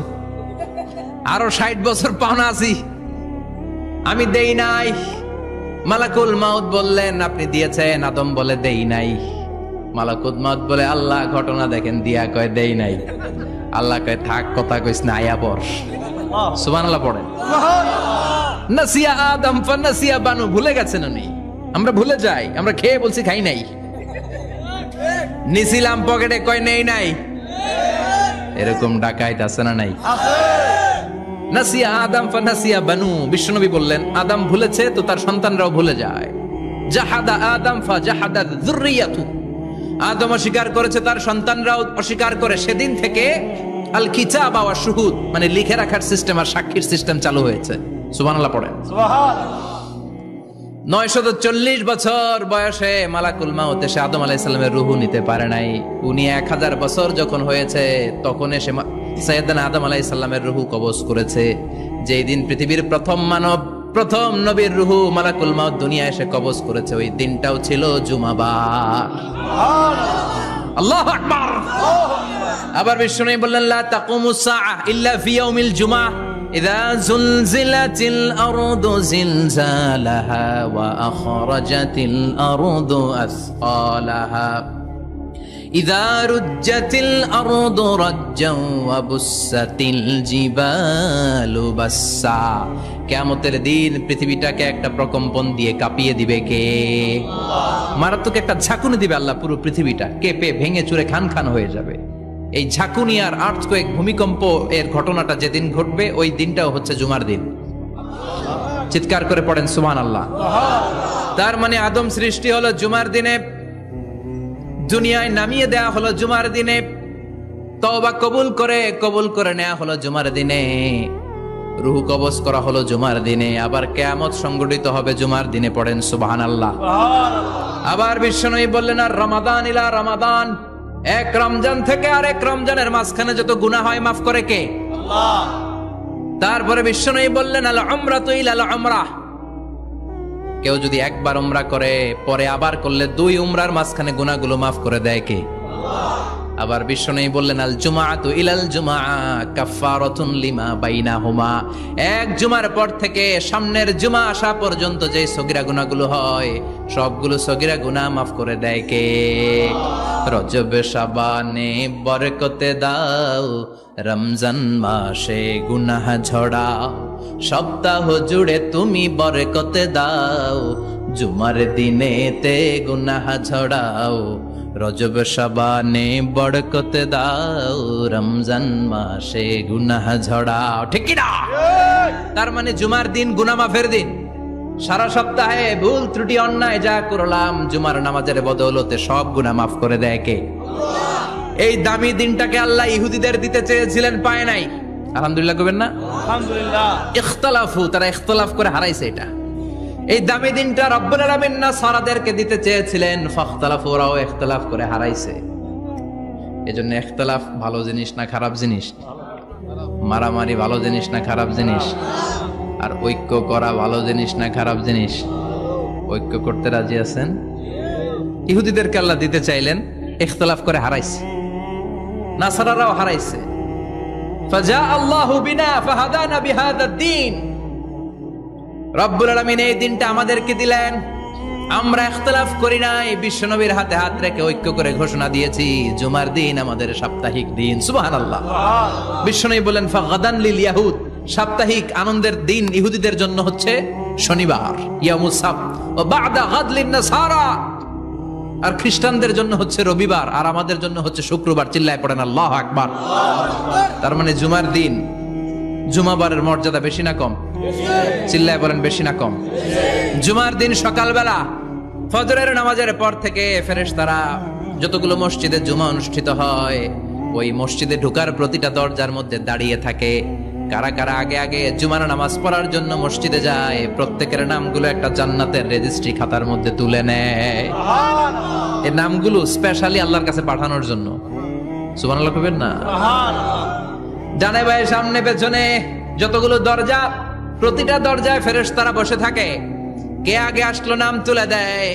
আরো 60 বছর পাওনা আছি, আমি দেই নাই। মালাকুল মাউত বললেন, আপনি দিয়েছেন। আদম বলে, দেই নাই। মালাকুল মাউত বলে, আল্লাহ ঘটনা দেখেন, দিয়া কয় দেই নাই। আল্লাহ কয়, থাক, কথা কইস না, আয়া পর। সুবহানাল্লাহ পড়েন। নাসিয়া আদম ফানাসিয়া বানু, ভুলে গেছেন উনি। আমরা ভুলে যাই, আমরা খেয়ে বলছি খাই নাই, নিছিলাম পকেটে, কয় নেই নাই। এরকম ডাকাইত আছে না নাই? নাসিয়া আদম ফানাসিয়া বানু। বিশ্বনবী বললেন, আদম ভুলেছে তো তার সন্তানরাও ভুলে যায়। জাহাদা আদম ফাজাহাদা যুররিয়াতু, আদম অস্বীকার করেছে, তার সন্তানরাও অস্বীকার করে। সেদিন থেকে আল কিতাব ওয়া শুহুদ, মানে লিখে রাখার সিস্টেম আর সাক্ষীর সিস্টেম চালু হয়েছে। সুবহানাল্লাহ পড়েন। সুবহানাল্লাহ। 940 বছর বয়সে মালাকুল মাউত এসে আদম আলাইহিস সালামের রূহ নিতে পারে নাই। উনি 1000 বছর যখন হয়েছে তখন এসে সাইয়েদনা আদম আলাইহিস সালামের রূহ কবজ করেছে। যেই দিন পৃথিবীর প্রথম মানব, প্রথম নবীর রূহ মালাকুল মাউত দুনিয়া এসে কবজ করেছে, ওই দিনটাও ছিল জুমাবার। আল্লাহু আকবার। আবার বিশ্বনবী বললেন, লা তাকুমুস সাআহ ইল্লা ফি ইয়াউমিল জুমআহ ইযা যুলজিলাতিল আরদু জিলজালাহা ওয়া আখরাজাতিল আরদু আসকালাহা ইযা রুজ্জাতিল আরদু রাজ্জান ওয়া বুসাতিল জিবালু বাসসা। কিয়ামতের দিন পৃথিবীটাকে একটা প্রকম্পন দিয়ে কাঁপিয়ে দিবে কে? আল্লাহ। মারাত্মক একটা ঝাঁকুনি দিবে আল্লাহ, পুরো পৃথিবীটা কেঁপে ভেঙে চুরে খান খান হয়ে যাবে। এই ঝাঁকুনি আর আর্থকোয়েক, ভূমিকম্প এর ঘটনাটা যেদিন ঘটবে ওই দিনটাও হচ্ছে জুমার দিন। চিৎকার করে পড়েন সুবহানাল্লাহ। তার মানে আদম সৃষ্টি হলো জুমার দিনে, দুনিয়ায় নামিয়ে দেয়া হলো জুমার দিনে, তওবা কবুল করে নেওয়া হলো জুমার দিনে, রূহ কবজ করা হলো জুমার দিনে, আবার কিয়ামত সংগঠিত হবে জুমার দিনে। পড়েন সুবহানাল্লাহ। আবার বিশ্বনবী বললেন, আর রমাদান ইলা রমাদান, এক রমজান থেকে আরেক রমজানের মাঝখানে যত গুনাহ হয় মাফ করে কে? আল্লাহ। তারপরে বিশ্বনবী বললেন, আল উমরাতু ইলাল উমরাহ, কেউ যদি একবার উমরা করে পরে আবার করলে 2 উমরার মাঝখানে গুনাহগুলো মাফ করে দেয় কে? আল্লাহ। আবার বিশ্বনবী বললেন, আল জুমআতু ইলাল জুমআ কাফফারাতুন লিমা বাইনাহুমা, এক জুমার পর থেকে সামনের জুমা আসা পর্যন্ত যে সগীরা গুনাহগুলো হয় সবগুলো সগীরা গুনাহ মাফ করে দেয় কে? রজব শাবানে বরকতে দাও, রমজান মাসে গুনাহ ঝড়াও, সপ্তাহ জুড়ে তুমি বরকতে দাও, জুমার দিনেতে গুনাহ ঝড়াও, রজব শাবানে বরকতে দাও, রমজান মাসে গুনাহ ঝড়াও। ঠিক কি না? তার মানে জুমার দিন গুনাহ মাফের দিন। সারা সপ্তাহে ভুল ত্রুটি অন্যায় যা করলাম জুমার নামাজের বদৌলতে সব গুনাহ মাফ করে দেয় কে? আল্লাহ। এই দামি দিনটাকে আল্লাহ ইহুদিদের দিতে চেয়েছিলেন, পায় নাই। আলহামদুলিল্লাহ কইবেন না? আলহামদুলিল্লাহ। ইখতিলাফু, তারা ইখতিলাফ করে হারাইছে এটা। এই দামি দিনটা রব্বুল আলামিন নাসারাদেরকে দিতে চেয়েছিলেন, ফাখতালাফু, ওরাও ইখতিলাফ করে হারাইছে। এজন্য ইখতিলাফ ভালো জিনিস না খারাপ জিনিস? মারামারি ভালো জিনিস না খারাপ জিনিস? আর ঐক্য করা ভালো জিনিস না খারাপ জিনিস? ঐক্য করতে রাজি আছেন? ইহুদিদেরকে আল্লাহ দিতে চাইলেন, ইখতিলাফ করে হারাইছে। নাসারারাও হারাইছে। ফাজা আল্লাহু বিনা ফাহাদানা বিহাদা দ্বীন, রব্বুল আলামিন এই দিনটা আমাদেরকে দিলেন, আমরা ইখতিলাফ করি নাই, বিশ্বনবীর হাতে হাত রেখে ঐক্য করে ঘোষণা দিয়েছি জুমার দিন আমাদের সাপ্তাহিক দিন। সুবহানাল্লাহ। বিশ্বনবী বলেন, ফাগাদান লিল ইয়াহুদ, সাপ্তাহিক আনন্দের দিন ইহুদিদের জন্য হচ্ছে শনিবার, ইয়ামুস সাbt, ও বা'দা গাদ লিন নাসারা, আর খ্রিস্টানদের জন্য হচ্ছে রবিবার, আর আমাদের জন্য হচ্ছে শুক্রবার। চিল্লায় পড়েন আল্লাহু আকবার। তার মানে জুমার দিন, জুমাবারের মর্যাদা বেশি না কম? চিল্লায় বলেন বেশি না কম? জুমার দিন সকালবেলা ফজরের নামাজের পর থেকে ফেরেশতারা যতগুলো মসজিদে জুমা অনুষ্ঠিত হয় ওই মসজিদে ঢোকার প্রতিটা দরজার মধ্যে দাঁড়িয়ে থাকে। কারা কারা আগে আগে জুমার নামাজ পড়ার জন্য মসজিদে যায়, প্রত্যেকের নামগুলো একটা জান্নাতের রেজিস্ট্রি খাতার মধ্যে তুলে নেয়। এই নামগুলো স্পেশালি আল্লাহর কাছে পাঠানোর জন্য। সুবহানাল্লাহ কইবেন না? ডানে বায়ে সামনে পেছনে যতগুলো দরজা, প্রতিটা দরজায় ফেরেশতারা বসে থাকে। কে আগে আসলো নাম তুলে দেয়,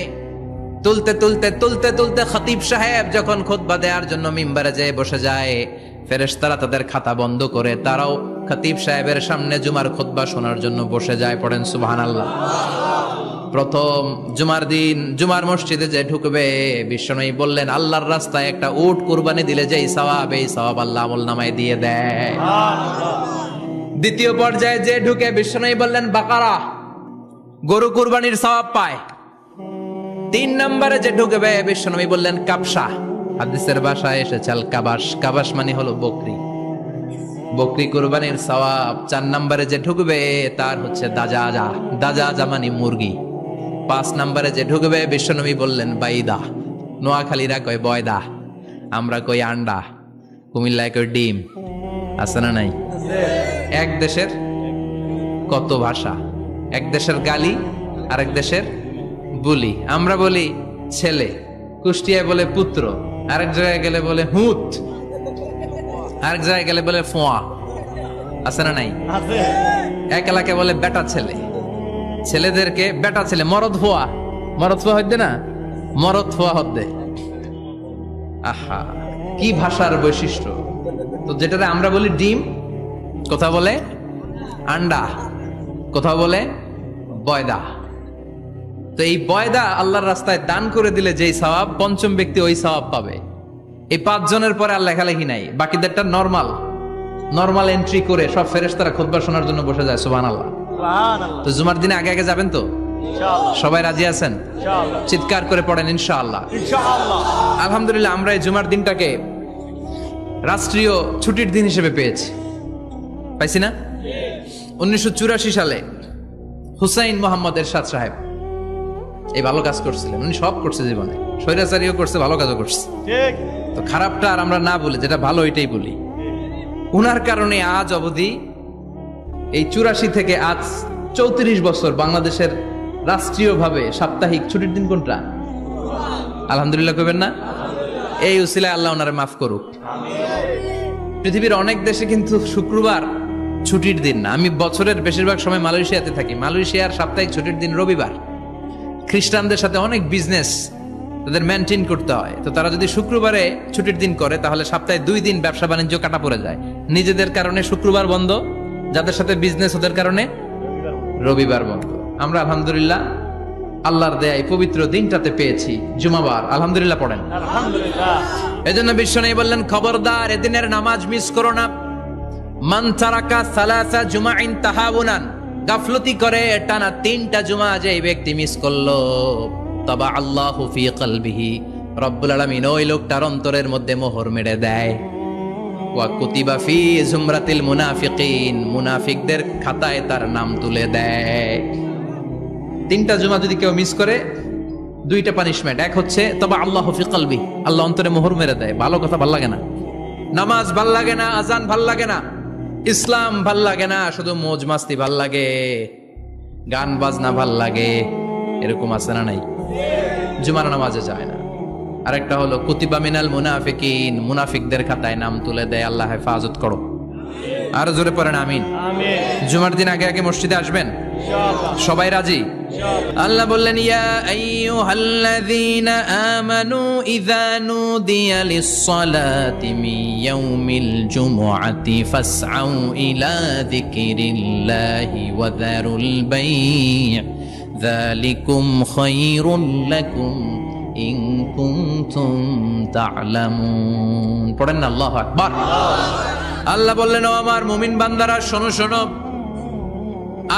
তুলতে তুলতে তুলতে তুলতে খতিব সাহেব যখন খুতবা দেওয়ার জন্য মিম্বারে যেয়ে বসে যায়, ফেরেশতারা তাদের খাতা বন্ধ করে তারাও খতিব সাহেবের সামনে জুমার খুতবা শোনার জন্য বসে যায়। পড়েন সুবহানাল্লাহ। প্রথম জুমার দিন জুমার মসজিদে যে ঢুকবে, বিশ্বনবী বললেন আল্লাহর রাস্তায় একটা উট কুরবানি দিলে যেই সওয়াব, এই সওয়াব আল্লাহ আমলনামায় দিয়ে দেয়। দ্বিতীয় পর্যায়ে যে ঢুকে, বিশ্বনবী বললেন বাকারা, গরু কুরবানির সওয়াব পায়। 3 নম্বরে যে ঢুকবে, বিশ্বনবী বললেন কাবসা, হাদিসের ভাষায় এসেছে আল কাবাস, কাবাস মানে হলো বকরি, বকরি কুরবানির সওয়াব। 4 নম্বরে যে ঢুকবে তার হচ্ছে দাজাজা, দাজাজা মানে মুরগি। 5 নম্বরে যে ঢুকবে, বিশ্বনবী বললেন বাইদা, নোয়াখালীরা কয় বয়দা, আমরা কই আন্ডা, কুমিল্লায় কই ডিম। আছে না নাই? এক দেশের কত ভাষা, এক দেশের গালি আরেক দেশের বলি। আমরা বলি ছেলে, কুষ্টিয়ায় বলে পুত্র, আরেক জায়গায় গেলে বলে হুত, আরেক জায়গায় গেলে বলে ফোয়া। আছে না নাই? এক এলাকায় বলে বেটা ছেলে, ছেলেদেরকে বেটা ছেলে, মরদ ফোয়া, মরদ ফোয়া হদ্দে না, মরদ ফোয়া হদ্দে। আহা, কি ভাষার বৈশিষ্ট্য! তো যেটারে আমরা বলি ডিম, কথা বলে আন্ডা, কথা বলে বয়দা। তো এই বয়দা আল্লাহর রাস্তায় দান করে দিলে যেই সওয়াব, পঞ্চম ব্যক্তি ওই সওয়াব পাবে। এই 5 জনের পরে আর লেখালেখি নাই, বাকিদেরটা নরমাল এন্ট্রি করে সব ফেরেশতারা খুতবা শোনার জন্য বসে যায়। সুবহানাল্লাহ। তো জুমার দিনে আগে আগে যাবেন তো? সবাই রাজি আছেন? চিৎকার করে পড়েন ইনশাআল্লাহ। আলহামদুলিল্লাহ, আমরা এই জুমার দিনটাকে রাষ্ট্রীয় ছুটির দিন হিসেবে পেয়েছি, পাইছি না? 1984 সালে হুসাইন মোহাম্মদ এরশাদ সাহেব এই ভালো কাজ করছিলেন। উনি সব করছে জীবনে, স্বৈরাচারীও করছে, ভালো কাজও করছে। তো খারাপটা আর আমরা না বলি, যেটা ভালো এটাই বলি। উনার কারণে আজ অবধি এই 84 থেকে আজ 34 বছর বাংলাদেশের রাষ্ট্রীয়ভাবে সাপ্তাহিক ছুটির দিন কোনটা? আলহামদুলিল্লাহ কইবেন না? এই উসিলায় আল্লাহ ওনারে মাফ করুক। পৃথিবীর অনেক দেশে কিন্তু শুক্রবার ছুটির দিন না। আমি বছরের বেশিরভাগ সময় মালয়েশিয়াতে থাকি। মালয়েশিয়ার সাপ্তাহিক ছুটির দিন রবিবার। খ্রিস্টানদের সাথে অনেক বিজনেস তাদের মেনটেন করতে হয়, তো তারা যদি শুক্রবারে ছুটির দিন করে তাহলে সপ্তাহে 2 দিন ব্যবসা বাণিজ্য কাটা পড়ে যায়। নিজেদের কারণে শুক্রবার বন্ধ, যাদের সাথে বিজনেস ওদের কারণে রবিবার বন্ধ। আমরা আলহামদুলিল্লাহ আল্লাহর দেয়ায় পবিত্র দিনটাতে পেয়েছি জুমাবার। আলহামদুলিল্লাহ পড়েন আলহামদুলিল্লাহ। এজন্য বিশ্বনবী বললেন খবরদার এদিনের নামাজ মিস করো না। মান তারাকা সালাসা জুমাইন তাহাউনান, গাফলতি করে টানা 3টা জুমা যে ব্যক্তি মিস করলো, তবা আল্লাহু ফি কলবিহি, রব্বুল আলামিন ওই লোকটার অন্তরের মধ্যে মোহর মেরে দেয়। ওয়া কুতিবা ফি জুমরাতিল মুনাফিকিন, মুনাফিকদের খাতায় তার নাম তুলে দেয়। 3টা জুমা যদি কেউ মিস করে, 2টা পানিশমেন্ট। এক হচ্ছে তবা আল্লাহু ফি কলবি, আল্লাহ অন্তরে মোহর মেরে দেয়। ভালো কথা ভাল লাগে না, নামাজ ভাল লাগে না, আজান ভাল লাগে না, ইসলাম ভাল লাগে না, শুধু মौज মাস্তি ভাল লাগে, গান বাজনা ভাল লাগে, এরকম আছে না নাই? জুমার নামাজে যায় না। আরেকটা হলো কুতিবা মিনাল মুনাফিকিন, মুনাফিকদের খাতায় নাম তুলে দেয়। আল্লাহ হেফাজত করো। আর জোরে পড়েন আমিন। জুমার দিন আগে আগে মসজিদে আসবেন সবাই? রাজি? আল্লাহ বললেন ইয়া আইয়ুহাল্লাযীনা আমানু ইযা নুদিয়া লিস-সালাতি মিন ইয়াউমিল জুমুআতি ফাসআউ ইলা যিকরিল্লাহি ওয়া যারুল বাই', যালিকুম খায়রুল লাকুম ইন কুনতুম তা'লামুন। পড়েন না আল্লাহু আকবার। আল্লাহ বললেন ও আমার মুমিন বান্দারা শোনো শোনো।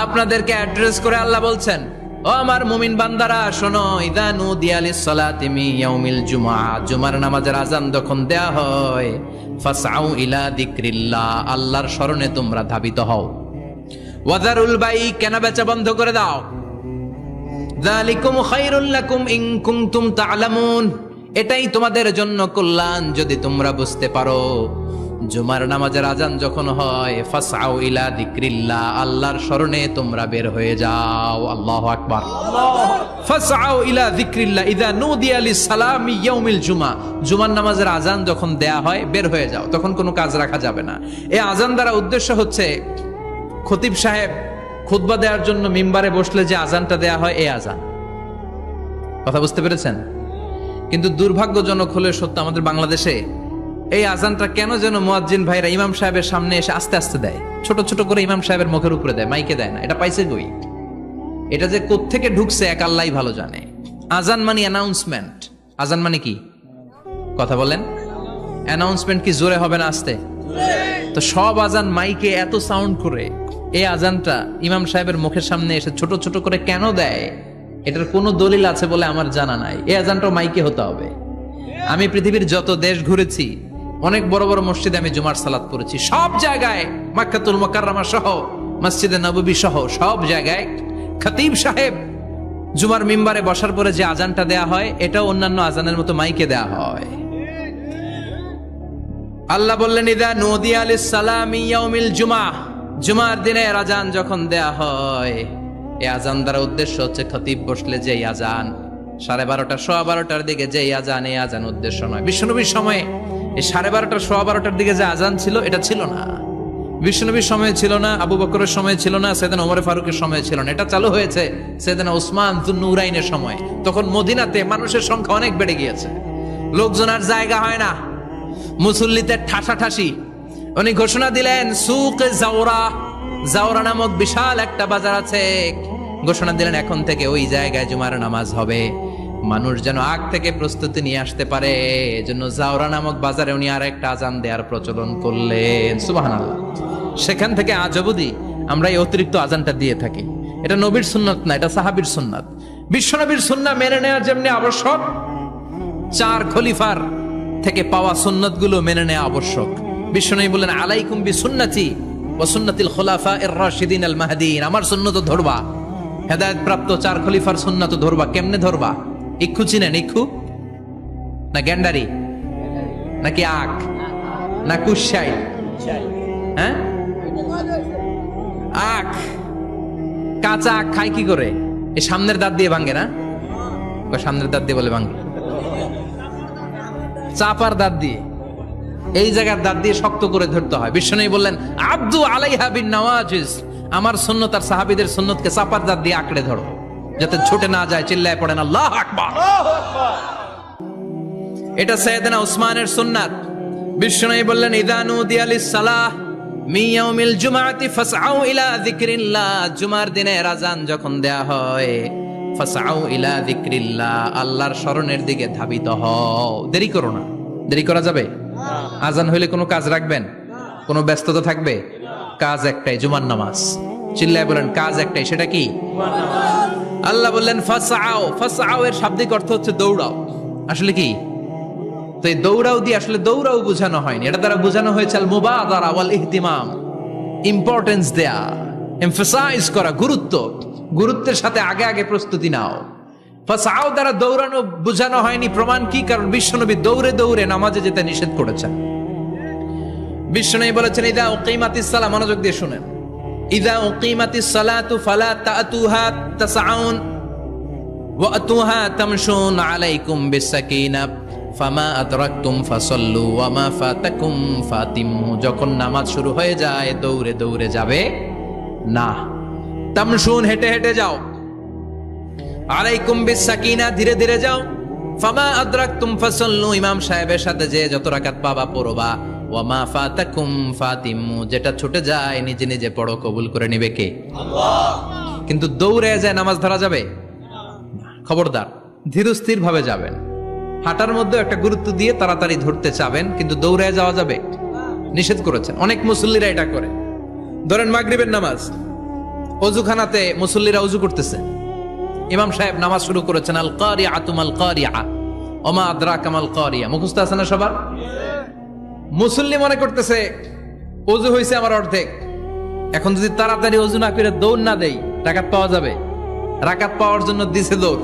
আপনাদেরকে অ্যাড্রেস করে আল্লাহ বলছেন ও আমার মুমিন বান্দারা শোনো, ইযা নুদিয়া লিস-সালাতি মিন ইয়াউমিল জুমআ, জুমার নামাজের আযান যখন দেয়া হয়, ফাসআউ ইলা যিকরিল্লাহ, আল্লাহর স্মরণে তোমরা ধাবিত হও। ওয়া যারুল বাই, কেনা বেচা বন্ধ করে দাও। যালিকুম খায়রুল লাকুম ইন কুনতুম তা'লামুন, এটাই তোমাদের জন্য কল্যাণ যদি তোমরা বুঝতে পারো। জুমার নামাজের আজান যখন হয়, ফাসআউ ইলা যিকরিল্লাহ, আল্লাহর স্মরণে তোমরা বের হয়ে যাও। আল্লাহু আকবার। ফাসআউ ইলা যিকরিল্লাহ ইযা নুদিয়া লিস-সালামি ইয়াউমিল জুমআ, জুমার নামাজের আজান যখন দেয়া হয় বের হয়ে যাও, তখন কোনো কাজ রাখা যাবে না। এই আজান দ্বারা উদ্দেশ্য হচ্ছে খতিব সাহেব খুতবা দেওয়ার জন্য মিম্বারে বসলে যে আজানটা দেয়া হয় এই আজান। কথা বুঝতে পেরেছেন? কিন্তু দুর্ভাগ্যজনক হলে সত্য, আমাদের বাংলাদেশে এই আজানটা কেন যেন মুয়াজ্জিন ভাইরা ইমাম সাহেবের সামনে এসে আস্তে আস্তে দেয়, ছোট ছোট করে ইমাম সাহেবের মুখের উপরে দেয়, মাইকে দেয় না। এটা পাইছে কই? এটা যে কোত্থেকে ঢুকছে এক আল্লাহই ভালো জানে। আজান মানে অ্যানাউন্সমেন্ট। আজান মানে কি? কথা বলেন। অ্যানাউন্সমেন্ট কি জোরে হবে না আস্তে? তো সব আজান মাইকে এত সাউন্ড করে, এই আজানটা ইমাম সাহেবের মুখের সামনে এসে ছোট ছোট করে কেন দেয়? এটার কোনো দলিল আছে বলে আমার জানা নাই। এই আজানটা মাইকে হতে হবে। আমি পৃথিবীর যত দেশ ঘুরেছি, অনেক বড় বড় মসজিদে আমি জুমার সালাত পড়েছি, সব জায়গায় মক্কাতুল মুকাররমা সহ মসজিদে নববী সহ সব জায়গায় খতিব সাহেব জুমার মিম্বারে বসার পরে যে আজানটা দেয়া হয়, এটা অন্যান্য আজানের মতো মাইকে দেয়া হয়। আল্লাহ বললেন, ইদা নুদিয়া লিস-সালামি ইয়াউমিল জুমআহ, জুমার দিনে আজান যখন দেয়া হয়, এই আজান দ্বারা উদ্দেশ্য হচ্ছে খতিব বসলে যে আজান 12:30 12:15 দিকে যে আজান, এই আজান উদ্দেশ্য নয়। বিশ্বনবীর সময়ে এই 12:30 12:15 দিকে যে আজান ছিল, এটা ছিল না। বিশ্বনবীর সময় ছিল না, আবু বকরের সময় ছিল না, সাইয়েদনা ওমর ফারুকের সময় ছিল না। এটা চালু হয়েছে সাইয়েদনা উসমান যুন্নুরাইনের সময়। তখন মদিনাতে মানুষের সংখ্যা অনেক বেড়ে গিয়েছে, লোকজন আর জায়গা হয় না, মুসল্লিতে ঠাসাঠাসি। উনি ঘোষণা দিলেন, সুক জাওরা, জাওরা নামক বিশাল একটা বাজার আছে, ঘোষণা দিলেন এখন থেকে ওই জায়গায় জুমার নামাজ হবে। মানুষ যেন আগ থেকে প্রস্তুতি নিয়ে আসতে পারে, এজন্য জাওরা নামক বাজারে উনি আর একটা আজান দেওয়ার প্রচলন করলেন। সুবহানাল্লাহ। সেখান থেকে আজ অবধি আমরা এই অতিরিক্ত আজানটা দিয়ে থাকি। এটা নবীর সুন্নাত না, এটা সাহাবীর সুন্নাত। বিশ্বনবীর সুন্নাহ মেনে নেওয়া যেমনি আবশ্যক, 4 খলিফার থেকে পাওয়া সুন্নাতগুলো মেনে নেওয়া আবশ্যক। বিশ্বনবী বলেন, আলাইকুম বিসুন্নতি ওয়া সুন্নাতিল খুলাফায়ে রাশিদিন আল মাহদিয়িন, আমার সুন্নাত ধরবা, হেদায়েত প্রাপ্ত 4 খলিফার সুন্নাত ধরবা। কেমনে ধরবা? ইক্ষু চিনেন? ইক্ষু না গ্যান্ডারি নাকি আখ না কুশাই? হ্যাঁ, আখ। কাঁচা আখ খায় কি করে? এই সামনের দাঁত দিয়ে ভাঙে না? সামনের দাঁত দিয়ে বলে ভাঙে, চাপার দাঁত দিয়ে, এই জায়গার দাঁত দিয়ে শক্ত করে ধরতে হয়। বিশ্বনবী বললেন, আব্দু আলাইহা বিন নওয়াজিজ, আমার সুন্নত আর সাহাবীদের সুন্নতকে চাপার দাঁত দিয়ে আঁকড়ে ধরো, যাতে ছুটে না যায়। চিল্লায় পড়েন আল্লাহু আকবার। এটা সাইয়েদনা উসমানের সুন্নাত। বিশ্বনবী বললেন, ইযা নুদিয়া লিস-সালাহ মিন ইয়াউমিল জুমআতি ফাসআউ ইলা যিকরিল্লাহ, জুমার দিনে আজান যখন দেয়া হয়, ফাসআউ ইলা যিকরিল্লাহ, আল্লাহর স্মরণের দিকে ধাবিত হও। দেরি করো না। দেরি করা যাবে? আজান হইলে কোনো কাজ রাখবেন? কোনো ব্যস্ততা থাকবে? কাজ একটাই, জুমার নামাজ। চিল্লায় বলেন, কাজ একটাই, সেটা কি? আল্লাহ বললেন ফাসআউ। ফাসআউ এর শাব্দিক অর্থ হচ্ছে দৌড়াও। আসলে কি? তো এই দৌড়াও দিয়ে আসলে দৌড়াও বোঝানো হয়নি, এটা দ্বারা বোঝানো হয়েছে আল মুবাদারা ওয়াল ইহতিমাম, ইম্পর্টেন্স দেয়া, এমফাসাইজ করা, গুরুত্ব, গুরুত্বের সাথে আগে আগে প্রস্তুতি নাও। ফাসআউ দ্বারা দৌড়ানো বোঝানো হয়নি। প্রমাণ কি? কারণ বিশ্বনবী দৌড়ে দৌড়ে নামাজে যেতে নিষেধ করেছেন। বিশ্বনবী বলেছেন, ইদা উকিমাতিস সালাহ, মনোযোগ দিয়ে শুনেন, ইদা উকিমাতিস সালাতু ফালা তাতুহা তাসআউন ওয়া আতুহা তামশুন আলাইকুম বিসাকিনাহ ফামা আদরাকতুম ফাসাল্লু ওয়া মা ফাতাকুম ফাতিমু, যখন নামাজ শুরু হয়ে যায় দৌড়ে দৌড়ে যাবে না, তামশুন হেঁটে হেঁটে যাও, আলাইকুম বিসাকিনা ধীরে ধীরে যাও, ফামা আদরাকতুম ফাসাল্লু ইমাম সাহেবের সাথে যে যত রাকাত পাবা পড়বা, ওয়া মা ফাতাকুম ফাতিমু যেটা ছুটে যায় নিজে নিজে পড়ো, কবুল করে নেবে কে? আল্লাহ। কিন্তু দৌড়ে যায় নামাজ ধরা যাবে? খবরদার, ধীরস্থির ভাবে যাবেন। হাঁটার মধ্যে একটা গুরুত্ব দিয়ে তাড়াতাড়ি ধরতে চাবেন, কিন্তু দৌড়ে যাওয়া যাবে? নিষেধ করেছেন। অনেক মুসল্লিরা এটা করে। ধরেন মাগরিবের নামাজ, ওযুখানাতে মুসল্লিরা ওযু করতেছে, ইমাম সাহেব নামাজ শুরু করেছেন, আল কারিআতু মাল কারিআ ওমা আদরাকা মাল কারিআ, মুখস্থ আছে না সবার? মুসল্লি মনে করতেছে ওযু হইছে আমার অর্ধেক, এখন যদি তাড়াতাড়ি ওযু না করে দৌড় না দেই রাকাত পাওয়া যাবে? রাকাত পাওয়ার জন্য দিছে দৌড়।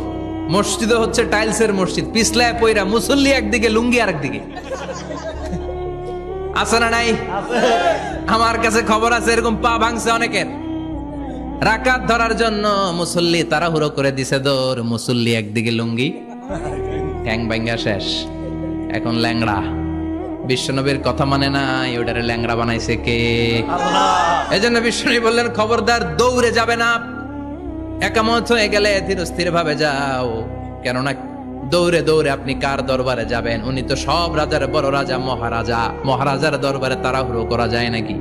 মসজিদে হচ্ছে টাইলসের মসজিদ, পিছলায় পয়রা মুসল্লি একদিকে, লুঙ্গি আরেকদিকে। আছে না নাই? আমার কাছে খবর আছে এরকম পা ভাঙছে অনেকের। রাকাত ধরার জন্য মুসল্লি তাড়াহুড়ো করে দিছে দৌড়, মুসল্লি একদিকে লুঙ্গি, ঠ্যাং ভাঙা শেষ, এখন ল্যাংড়া। বিশ্বনবীর কথা মানে নাই, ওটারে ল্যাংড়া বানাইছে কে? আল্লাহ। এজন্য বিশ্বনবী বললেন, খবরদার দৌড়ে যাবে না, একামত হয়ে গেলে ধীরস্থির ভাবে যাও, কেননা দৌড়ে দৌড়ে আপনি কার দরবারে যাবেন? উনি তো সব রাজার বড় রাজা, মহারাজা। মহারাজার দরবারে তাড়াহুড়ো করা যায় নাকি?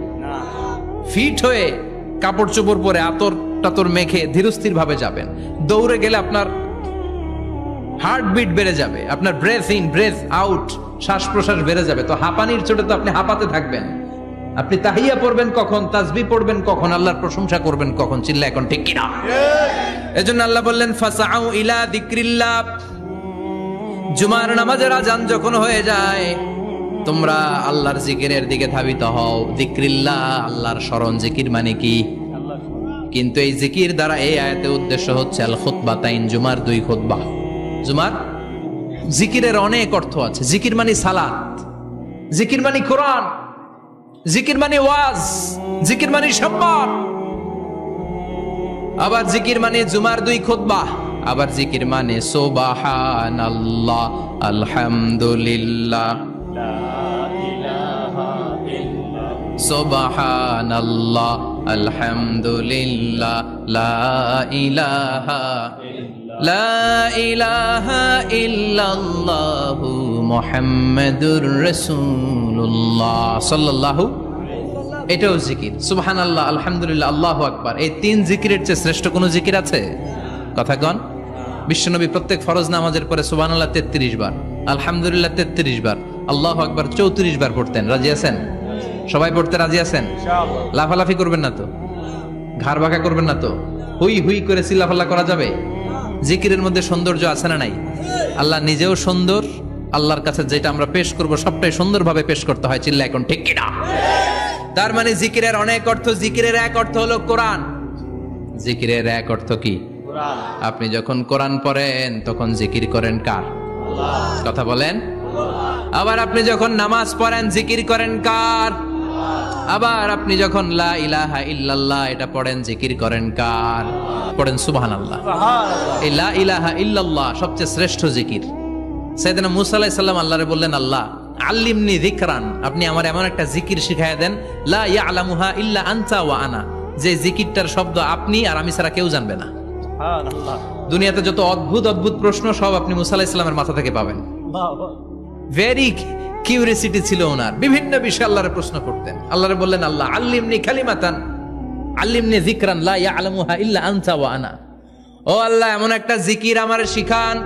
ফিট হয়ে কাপড় চোপড় পরে আতর টাতর মেখে ধীরস্থির ভাবে যাবেন। দৌড়ে গেলে আপনার হার্টবিট বেড়ে যাবে, আপনার ব্রেথ ইন ব্রেথ আউট, শ্বাস প্রশ্বাস বেড়ে যাবে। তো হাঁপানির চোটে তো আপনি হাঁপাতে থাকবেন। আপনি তাহিয়া পড়বেন কখন, তাসবিহ পড়বেন কখন, আল্লাহর প্রশংসা করবেন কখন? চিল্লা এখন ঠিক কিনা? এজন্য আল্লাহ বললেন ফাসআউ ইলা যিকরিল্লাহ। জুমার নামাজের আজান যখন হয়ে যায়, তোমরা আল্লাহর জিকিরের দিকে ধাবিত হও। যিকরিল্লাহ, আল্লাহর স্মরণ। জিকির মানে কি? কিন্তু এই জিকির দ্বারা এই আয়াতে উদ্দেশ্য হচ্ছে আল খুতবাতাইন, জুমার 2 খুতবা। জুমার জিকিরের অনেক অর্থ আছে। জিকির মানে সালাত, জিকির মানে কোরআন, জিকির মানে ওয়াজ, জিকির মানে সম্মান। আবার জিকির মানে জুমার 2 খুতবা। আবার জিকির মানে সুবহানাল্লাহ, আলহামদুলিল্লাহ, সুবহানাল্লাহ, আলহামদুলিল্লাহ, লা ইলাহা ইল্লাল্লাহু মুহাম্মাদুর রাসূলুল্লাহ সাল্লাল্লাহু। এটাও জিকির। সুবহানাল্লাহ, আলহামদুলিল্লাহ, আল্লাহু আকবার। এই 3 জিকিরের চেয়ে শ্রেষ্ঠ কোনো জিকির আছে? কথা কন। বিশ্বনবী প্রত্যেক ফরজ নামাজের পরে সুবহানাল্লাহ 33 বার, আলহামদুলিল্লাহ 33 বার, আল্লাহু আকবার 34 বার পড়তেন। রাজি আছেন? সবাই পড়তে রাজি আছেন? লাফালাফি করবেন না তো? ঘাড় বাঁকা করবেন না তো? হুই হুই করে চিল্লাফাল্লা করা যাবে? জিকিরের মধ্যে সৌন্দর্য আছে না নাই? আল্লাহ নিজেও সুন্দর। আল্লাহর কাছে যেটা আমরা পেশ করব সবটাই সুন্দরভাবে পেশ করতে হয়। চিল্লা এখন ঠিক কিনা? তার মানে জিকিরের অনেক অর্থ। জিকিরের এক অর্থ হলো কোরআন। জিকিরের এক অর্থ কি? কোরআন। আপনি যখন কোরআন পড়েন তখন জিকির করেন কার? আল্লাহ। কথা বলেন। আবার আপনি যখন নামাজ পড়েন জিকির করেন কার? আবার আপনি যখন লা ইলাহা ইল্লাল্লাহ এটা পড়েন জিকির করেন কার? পড়েন সুবহানাল্লাহ। এই লা ইলাহা ইল্লাল্লাহ সবচেয়ে শ্রেষ্ঠ জিকির। সাইয়েদনা মুসা আলাইহিস সালাম আল্লাহরে বললেন, আল্লাহ আল্লিমনি যিকরান, আপনি আমার এমন একটা জিকির শিখায়া দেন, লা ইয়ালামুহা ইল্লা আনতা ওয়া আনা, যে জিকিরটার শব্দ আপনি আর আমি ছাড়া কেউ জানবে না। সুবহানাল্লাহ। দুনিয়াতে যত অদ্ভুত অদ্ভুত প্রশ্ন সব আপনি মুসা আলাইহিস সালামের মাথা থেকে পাবেন। ভেরি কিউরিয়াসিটি ছিল ওনার, বিভিন্ন বিষয়ে আল্লাহরে প্রশ্ন করতেন। আল্লাহরে বললেন, আল্লাহ আল্লিমনি কালিমাতান, আল্লিমনি যিকরান লা ইয়ালামুহা ইল্লা আনতা ওয়া আনা। ও আল্লাহ, এমন একটা জিকির আমারে শিখান,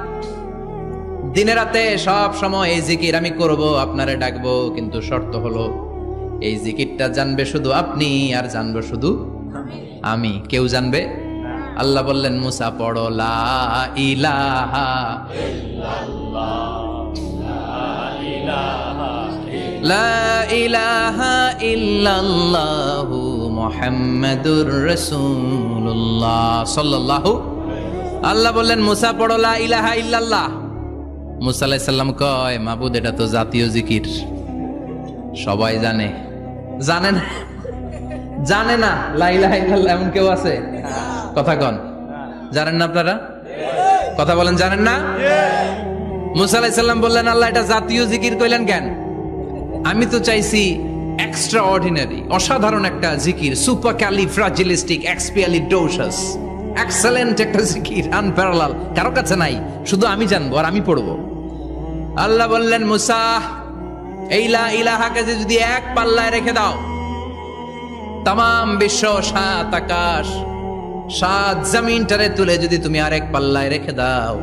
দিনে রাতে সব সময় এই জিকির আমি করব, আপনারে ডাকবো, কিন্তু শর্ত হলো এই জিকিরটা জানবে শুধু আপনি আর জানবে শুধু আমি, কেউ জানবে। আল্লাহ বললেন, মুসা পড়ো লা ইলাহা ইল্লাল্লাহ, লা ইলাহা ইল্লাল্লাহু মুহাম্মাদুর রাসূলুল্লাহ সাল্লাল্লাহু। আল্লাহ বললেন, মুসা পড়ো লা ইলাহা ইল্লাল্লাহ। মুসা আলাইহিস সালাম কয়, মাবুদ এটা তো জাতীয় জিকির, সবাই জানে। জানেন? জানে না লা ইলাহা ইল্লাল্লাহ এমন কেউ আছে? কথা কন। জানেন না আপনারা? কথা বলেন, জানেন না? মুসা আলাইহিস সালাম বললেন, আল্লাহ এটা জাতীয় জিকির কইলেন কেন? আমি তো চাইছি এক্সট্রা অর্ডিনারি, অসাধারণ একটা জিকির, সুপার ক্যালিফ্রাজিলিস্টিক এক্সপিয়ালিডোসাস, এক্সেলেন্ট একটা জিকির, আনপ্যারালাল, কারো কাছে নাই, শুধু আমি জানবো আর আমি পড়বো। আল্লাহ বললেন, মুসা এই লা ইলাহাকে যদি এক পাল্লায় রেখে দাও, তামাম বিশ্ব, 7 আকাশ, 7 জমিনটারে তুলে যদি তুমি আরেক পাল্লায় রেখে দাও,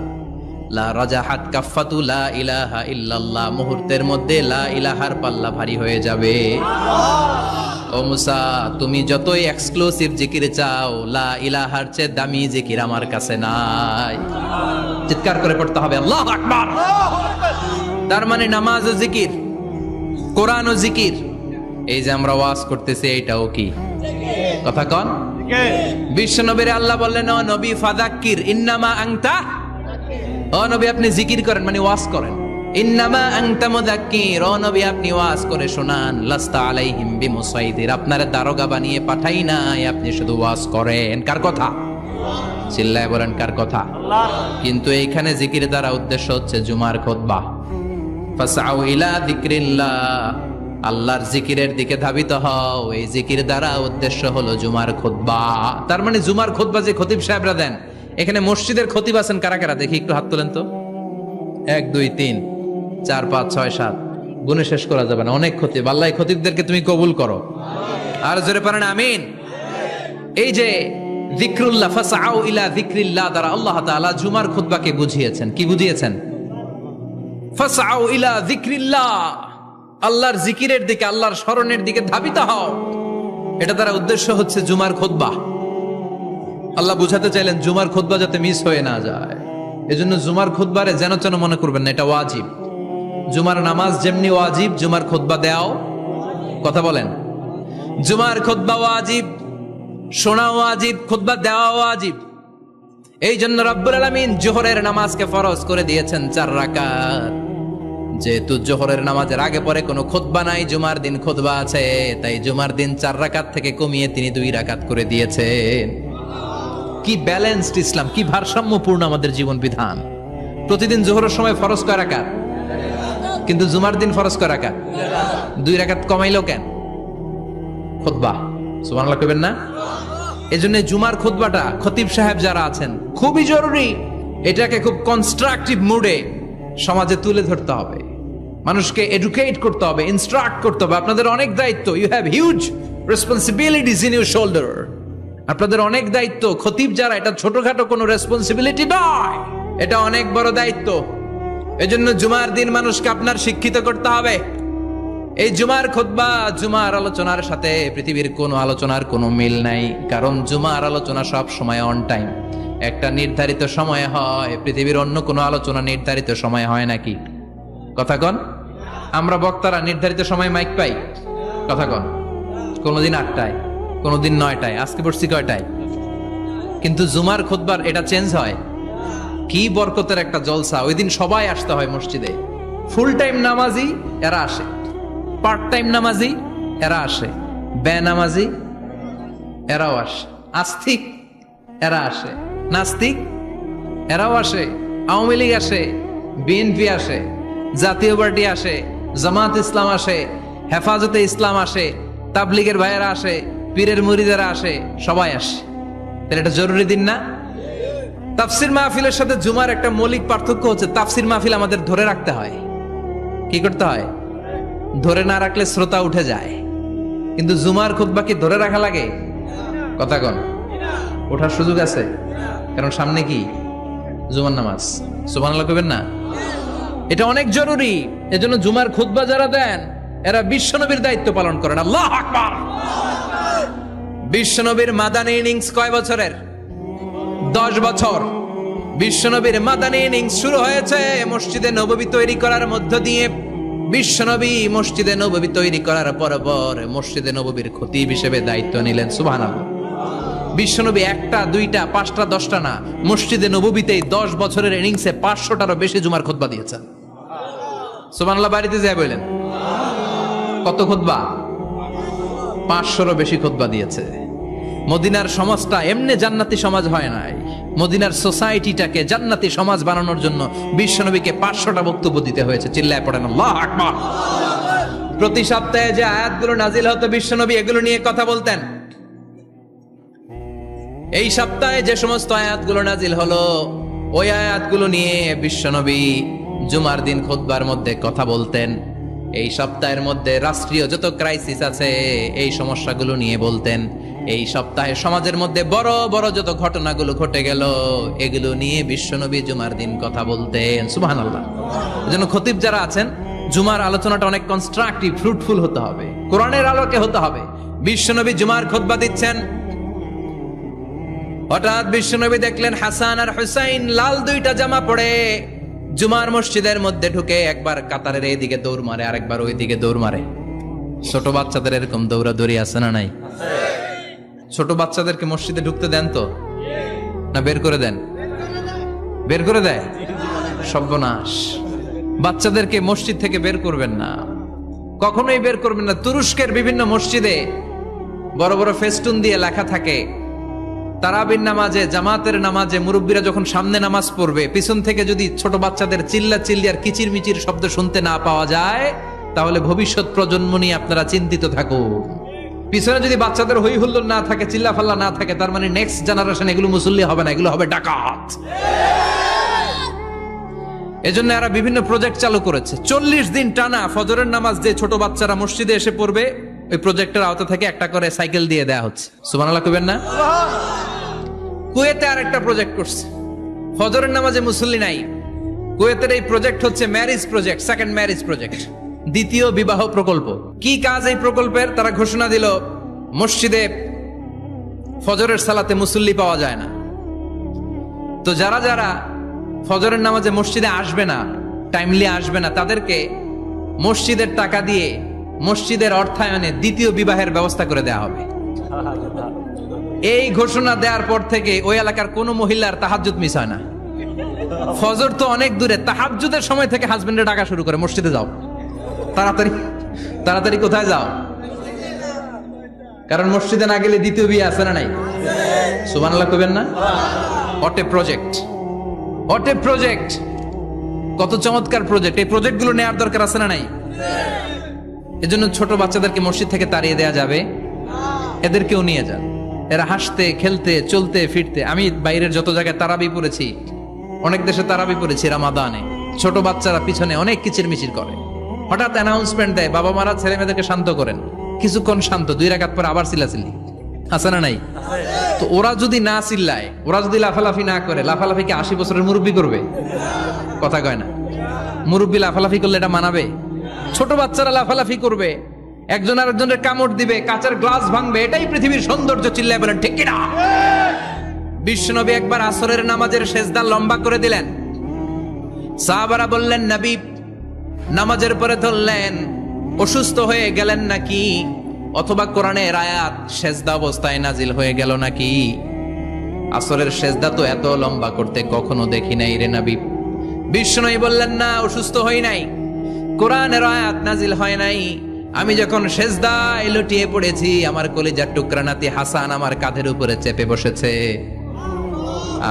লা রাজাহাত কাফাতু লা ইলাহা ইল্লাল্লাহ, মুহূর্তের মধ্যে লা ইলাহার পাল্লা ভারী হয়ে যাবে। ও মুসা, তুমি যতই এক্সক্লুসিভ জিকির চাও, লা ইলাহার চেয়ে দামি জিকির আমার কাছে নাই। চিৎকার করে পড়তে হবে আল্লাহু আকবার। তার মানে নামাজ ও জিকির, কোরআন ও জিকির, এই যে আমরা ওয়াজ করতেছি এটাও কি? কথা কন। বিশ্ব নবীর আল্লাহ বললেন, ও নবী ফাযাক্কির ইন্নামা আনতা, ও নবী আপনি জিকির করেন মানে ওয়াজ করেন। ইন্নামা আনতা মুযাক্কির, ও নবী আপনি ওয়াজ করে শোনান। লাস্তা আলাইহিম বিমুসাইদির, আপনার দারোগা বানিয়ে পাঠাই নাই, আপনি শুধু ওয়াজ করেন। কার কথা? চিল্লায় বলেন কার কথা? আল্লাহ। কিন্তু এইখানে জিকির দ্বারা উদ্দেশ্য হচ্ছে জুমার খুতবা। ফাসআউ ইলা যিকরিল্লাহ, আল্লাহর জিকিরের দিকে ধাবিত হও। এই জিকির দ্বারা উদ্দেশ্য হলো জুমার খুতবা। তার মানে জুমার খুতবা যে খতিব সাহেবরা দেন, এখানে মসজিদের খতিব আছেন কারা কারা দেখি একটু হাত তোলেন তো। 1 2 3 4 5 6 7 গুণে শেষ করা যাবে না, অনেক খতিব। আল্লাহ এই খতিবদেরকে তুমি কবুল করো, আর জোরে পারেন আমিন। এই যে যিকরুল্লাহ, ফাসআউ ইলা যিকরিল্লাহ দ্বারা আল্লাহ তাআলা জুমার খুতবাকে বুঝিয়েছেন। কি বুঝিয়েছেন? ফাসআউ ইলা যিকরিল্লাহ, আল্লাহর জিকিরের দিকে, আল্লাহর স্মরণের দিকে ধাবিত হও। এটা তার উদ্দেশ্য হচ্ছে জুমার খুতবা। আল্লাহ বুঝাতে চাইলেন জুমার খুতবা যাতে মিস হয়ে না যায়, এজন্য জুমার খুতবারে যেন তেন মনে করবেন না, এটা ওয়াজিব। জুমার নামাজ যেমনি ওয়াজিব, জুমার খুতবা দেওয়াও, কথা বলেন, জুমার খুতবা ওয়াজিব, শোনা ওয়াজিব, খুতবা দেওয়া ওয়াজিব। এই জন্য রব্বুল আলামিন জোহরের নামাজকে ফরজ করে দিয়েছেন 4 রাকাত। যেহেতু জোহরের নামাজের আগে পরে কোনো খুতবা নাই, জুমার দিন খুতবা আছে, তাই জুমার দিন 4 রাকাত থেকে কমিয়ে তিনি 2 রাকাত করে দিয়েছেন। কি ব্যালেন্সড ইসলাম, কি ভারসাম্যপূর্ণ আমাদের জীবন বিধান। প্রতিদিন জোহরের সময় ফরজ কয় রাকাত, কিন্তু জুমার দিন ফরজ কয় রাকাত, 2 রাকাত কমাইলো কেন? খুতবা, সুবহানাল্লাহ কইবেন না? এজন্য জুমার খুতবাটা খতিব সাহেব যারা আছেন খুবই জরুরি। এটাকে খুব কনস্ট্রাকটিভ মুডে সমাজে তুলে ধরতে হবে, মানুষকে এডুকেট করতে হবে, ইনস্ট্রাক্ট করতে হবে। আপনাদের অনেক দায়িত্ব, you have huge responsibilities in your shoulder. আপনাদের অনেক দায়িত্ব। খতিব যারা, এটা ছোটখাটো কোনো রেসপন্সিবিলিটি নয়, এটা অনেক বড় দায়িত্ব। এজন্য জুমার দিন মানুষকে আপনার শিক্ষিত করতে হবে। এই জুমার খুতবা, জুমার আলোচনার সাথে পৃথিবীর কোনো আলোচনার কোনো মিল নাই, কারণ জুমার আলোচনা সব সময় অন টাইম, একটা নির্ধারিত সময়ে হয়। পৃথিবীর অন্য কোনো আলোচনা নির্ধারিত সময়ে হয় নাকি? কথা কন। আমরা বক্তারা নির্ধারিত সময় মাইক পাই, কথা কন। কোনোদিন 8টায়, কোনোদিন 9টায়, আজকে পড়ছি কয়টায়? কিন্তু জুমার খুতবার এটা চেঞ্জ হয়। কি বরকতের একটা জলসা! ওই দিন সবাই আসতে হয় মসজিদে। ফুল টাইম নামাজি এরা আসে, পার্ট টাইম নামাজি এরা আসে, বেনামাজি এরাও আসে, আস্তিক এরা আসে, নাস্তিক এরাও আসে, আওয়ামী লীগ আসে, বিএনপি আসে, জাতীয় পার্টি আসে, জামাত ইসলাম আসে, হেফাজতে ইসলাম আসে, তাবলিগের ভাইয়েরা আসে, পীরের মুরিদেরা আসে, সবাই আসে। তাহলে এটা জরুরি দিন না? তাফসির মাহফিলের সাথে জুমার একটা মৌলিক পার্থক্য হচ্ছে, তাফসির মাহফিল আমাদের ধরে রাখতে হয়। কি করতে হয়? ধরে না রাখলে শ্রোতা উঠে যায়। কিন্তু জুমার খুতবা কি ধরে রাখা লাগে? কথা কন। ওঠার সুযোগ আছে, কারণ সামনে কি? জুমার নামাজ। সুবহানাল্লাহ কইবেন না? এটা অনেক জরুরি। এজন্য জুমার খুতবা যারা দেন এরা বিশ্বনবীর দায়িত্ব পালন করেন। আল্লাহু আকবার। বিশ্বনবীর মাদানী ইনিংস কয় বছরের? 10 বছর। বিশ্বনবীর মাদানী ইনিংস শুরু হয়েছে মসজিদে নববী তৈরি করার মধ্য দিয়ে। বিশ্বনবী মসজিদে নববী তৈরি করার পর মসজিদে নববীর খতিব হিসেবে দায়িত্ব নিলেন। সুবহানাল্লাহ। বিশ্বনবী 1টা 2টা 5টা 10টা না, মসজিদে নববীতেই 10 বছরের ইনিংসে 500টারও বেশি জুমার খুতবা দিয়েছেন। সুবহানাল্লাহ। বাড়িতে যায় বলেন কত খুতবা? 500রও বেশি খুতবা দিয়েছে। মদিনার সমাজটা এমনি জান্নাতি সমাজ হয় নাই। মদিনার সোসাইটিটাকে জান্নাতি সমাজ বানানোর জন্য বিশ্বনবীকে 500টা বক্তব্য দিতে হয়েছে। চিল্লায় পড়েন আল্লাহু আকবার। প্রতি সপ্তাহে যে আয়াতগুলো নাজিল হতো বিশ্বনবী এগুলো নিয়ে কথা বলতেন। এই সপ্তাহে যে সমস্ত আয়াতগুলো নাজিল হলো ওই আয়াতগুলো নিয়ে বিশ্বনবী জুমার দিন খুতবার মধ্যে কথা বলতেন। এই সপ্তাহের মধ্যে রাষ্ট্রীয় যত ক্রাইসিস আছে এই সমস্যাগুলো নিয়ে বলতেন। এই সপ্তাহে সমাজের মধ্যে বড় বড় যত ঘটনাগুলো ঘটে গেল এগুলো নিয়ে বিশ্বনবী জুমার দিন কথা বলতেন। সুবহানাল্লাহ। এজন্য খতিব যারা আছেন জুমার আলোচনাটা অনেক কনস্ট্রাকটিভ, ফ্রুটফুল হতে হবে, কোরআনের আলোকে হতে হবে। বিশ্বনবী জুমার খুতবা দিচ্ছেন, হঠাৎ বিশ্বনবী দেখলেন হাসান আর হুসাইন লাল 2টা জামা পরে জুমার মসজিদের মধ্যে ঢুকে একবার কাতারের এইদিকে দৌড় মারে, আরেকবার ওইদিকে দৌড় মারে। ছোট বাচ্চাদের এরকম দৌড়াদৌড়ি আছে না নাই? ছোট বাচ্চাদেরকে মসজিদে ঢুকতে দেন তো না বের করে দেন? বের করে দেয়। সর্বনাশ। বাচ্চাদেরকে মসজিদ থেকে বের করবেন না, কখনোই বের করবেন না। তুরস্কের বিভিন্ন মসজিদে বড় বড় ফেস্টুন দিয়ে লেখা থাকে তারাবির নামাজে, জামাতের নামাজে মুরব্বীরা যখন সামনে নামাজ পড়বে পিছন থেকে যদি ছোট বাচ্চাদের চিল্লা চিল্লি আর কিচির মিচির শব্দ শুনতে না পাওয়া যায় তাহলে ভবিষ্যৎ প্রজন্ম নিয়ে আপনারা চিন্তিত থাকুন। পিছনে যদি বাচ্চাদের হই হুল্লোড় না থাকে, চিল্লাফাল্লা না থাকে, তার মানে নেক্সট জেনারেশন এগুলো মুসল্লি হবে না, এগুলো হবে ডাকাত। এজন্য এরা বিভিন্ন প্রজেক্ট চালু করেছে। 40 দিন টানা ফজরের নামাজ যে ছোট বাচ্চারা মসজিদে এসে পড়বে, ওই প্রজেক্টের আওতা থেকে একটা করে সাইকেল দিয়ে দেয়া হচ্ছে। সুবহানাল্লাহ কইবেন না? কুয়েতে আরেকটা প্রজেক্ট করছে, ফজরের নামাজে মুসল্লি নাই। কুয়েতের এই প্রজেক্ট হচ্ছে marriage project, second marriage project, দ্বিতীয় বিবাহ প্রকল্প। কি কাজ এই প্রকল্পের? তারা ঘোষণা দিল মসজিদে ফজরের সালাতে মুসল্লি পাওয়া যায় না, তো যারা যারা ফজরের নামাজে মসজিদে আসবে না, টাইমলি আসবে না, তাদেরকে মসজিদের টাকা দিয়ে মসজিদের অর্থায়নে দ্বিতীয় বিবাহের ব্যবস্থা করে দেয়া হবে। এই ঘোষণা দেওয়ার পর থেকে ওই এলাকার কোনো মহিলার তাহাজ্জুদ মিস হয় না। ফজর তো অনেক দূরে, তাহাজ্জুদের সময় থেকে হাজবেন্ডের ডাকা শুরু করে, মসজিদে যাও, তাড়াতাড়ি তাড়াতাড়ি কোথায় যাও, কারণ মসজিদে না গেলে দ্বিতীয় বিয়ে আছে না নাই? সুবহানাল্লাহ কইবেন না? অটে প্রজেক্ট, অটে প্রজেক্ট, কত চমৎকার প্রজেক্ট! এই প্রজেক্টগুলো নেওয়ার দরকার আছে না নাই? এজন্য ছোট বাচ্চাদেরকে মসজিদ থেকে তাড়িয়ে দেয়া যাবে, এদেরকেও নিয়ে যান। এরা হাসতে খেলতে চলতে ফিরতে, আমি বাইরের যত জায়গায় তারাবি পড়েছি, অনেক দেশে তারাবি পড়েছি রামাদানে, ছোট বাচ্চারা পিছনে অনেক কিচিরমিচির করে, হঠাৎ অ্যানাউন্সমেন্ট দেয়, বাবা মারা ছেলে মেয়েদেরকে শান্ত করেন, কিছুক্ষণ শান্ত, 2 রাকাত পরে আবার চিল্লাচিল্লি, আছে না নাই? তো ওরা যদি না চিল্লায়, ওরা যদি লাফালাফি না করে, লাফালাফি কি 80 বছরের মুরব্বী করবে? কথা কয় না। মুরব্বী লাফালাফি করলে এটা মানাবে? ছোট বাচ্চারা লাফালাফি করবে, একজন আরেকজনের কামড় দিবে, কাঁচের গ্লাস ভাঙবে, এটাই পৃথিবীর সৌন্দর্য। চিল্লায় বলেন ঠিক কিনা? বিশ্বনবী একবার আসরের নামাজের সেজদা লম্বা করে দিলেন, সাহাবারা বললেন নবী নামাজের পরে ধরলেন, অসুস্থ হয়ে গেলেন নাকি, অথবা কোরআনের আয়াত সেজদা অবস্থায় নাজিল হয়ে গেল নাকি? আসরের সেজদা তো এত লম্বা করতে কখনো দেখি নাই রে নবী। বিশ্বনবী বললেন না, অসুস্থ হই নাই, কোরআনের আয়াত নাজিল হয় নাই, আমি যখন সেজদায় লুটিয়ে পড়েছি, আমার কলিজার টুকরা নাতি হাসান আমার কাঁধের উপরে চেপে বসেছে,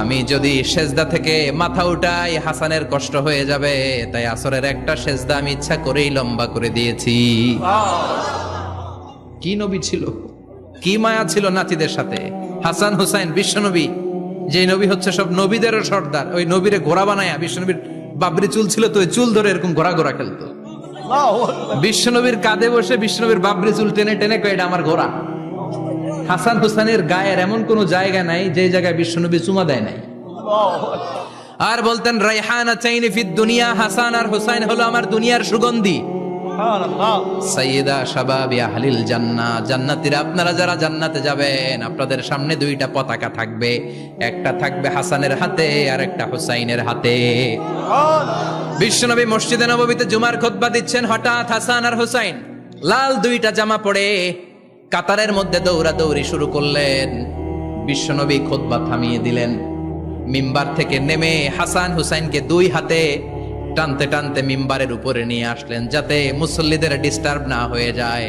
আমি যদি সেজদা থেকে মাথা উঠাই হাসানের কষ্ট হয়ে যাবে, তাই আসরের একটা সেজদা আমি ইচ্ছা করেই লম্বা করে দিয়েছি। কি নবী ছিল, কি মায়া ছিল নাতিদের সাথে। হাসান হুসাইন, বিশ্বনবী যে নবী হচ্ছে সব নবীদেরও সর্দার, ওই নবীরে ঘোড়া বানায়া, বিশ্বনবীর বাবরি চুল ছিল তো, ওই চুল ধরে এরকম ঘোড়া ঘোড়া খেলতো। বিশ্বনবীর কাঁধে বসে বিশ্বনবীর বাবরি চুল টেনে টেনে কয় এটা আমার ঘোড়া। হাসান হুসাইনের গায়ের এমন কোন জায়গা নাই যে জায়গায় বিশ্বনবী চুমা দেয় নাই। আর বলতেন রাইহানা চাইনি ফিদ দুনিয়া, হাসান আর হুসাইন হলো আমার দুনিয়ার সুগন্ধি। সাইয়্যিদা শাবাবি আহলিল জান্নাহ, জান্নাতীরা আপনারা যারা জান্নাতে যাবেন, আপনাদের সামনে 2টা পতাকা থাকবে, একটা থাকবে হাসানের হাতে আর একটা হুসাইনের হাতে। বিশ্বনবী মসজিদে নববীতে জুমার খুতবা দিচ্ছেন, হঠাৎ হাসান আর হুসাইন লাল 2টা জামা পরে কাতারের মধ্যে দৌড়াদৌড়ি শুরু করলেন। বিশ্বনবী খুতবা থামিয়ে দিলেন, মিম্বার থেকে নেমে হাসান হুসাইনকে 2 হাতে টানতে টানতে মিম্বারের উপরে নিয়ে আসলেন, যাতে মুসল্লিদের ডিস্টার্ব না হয়ে যায়।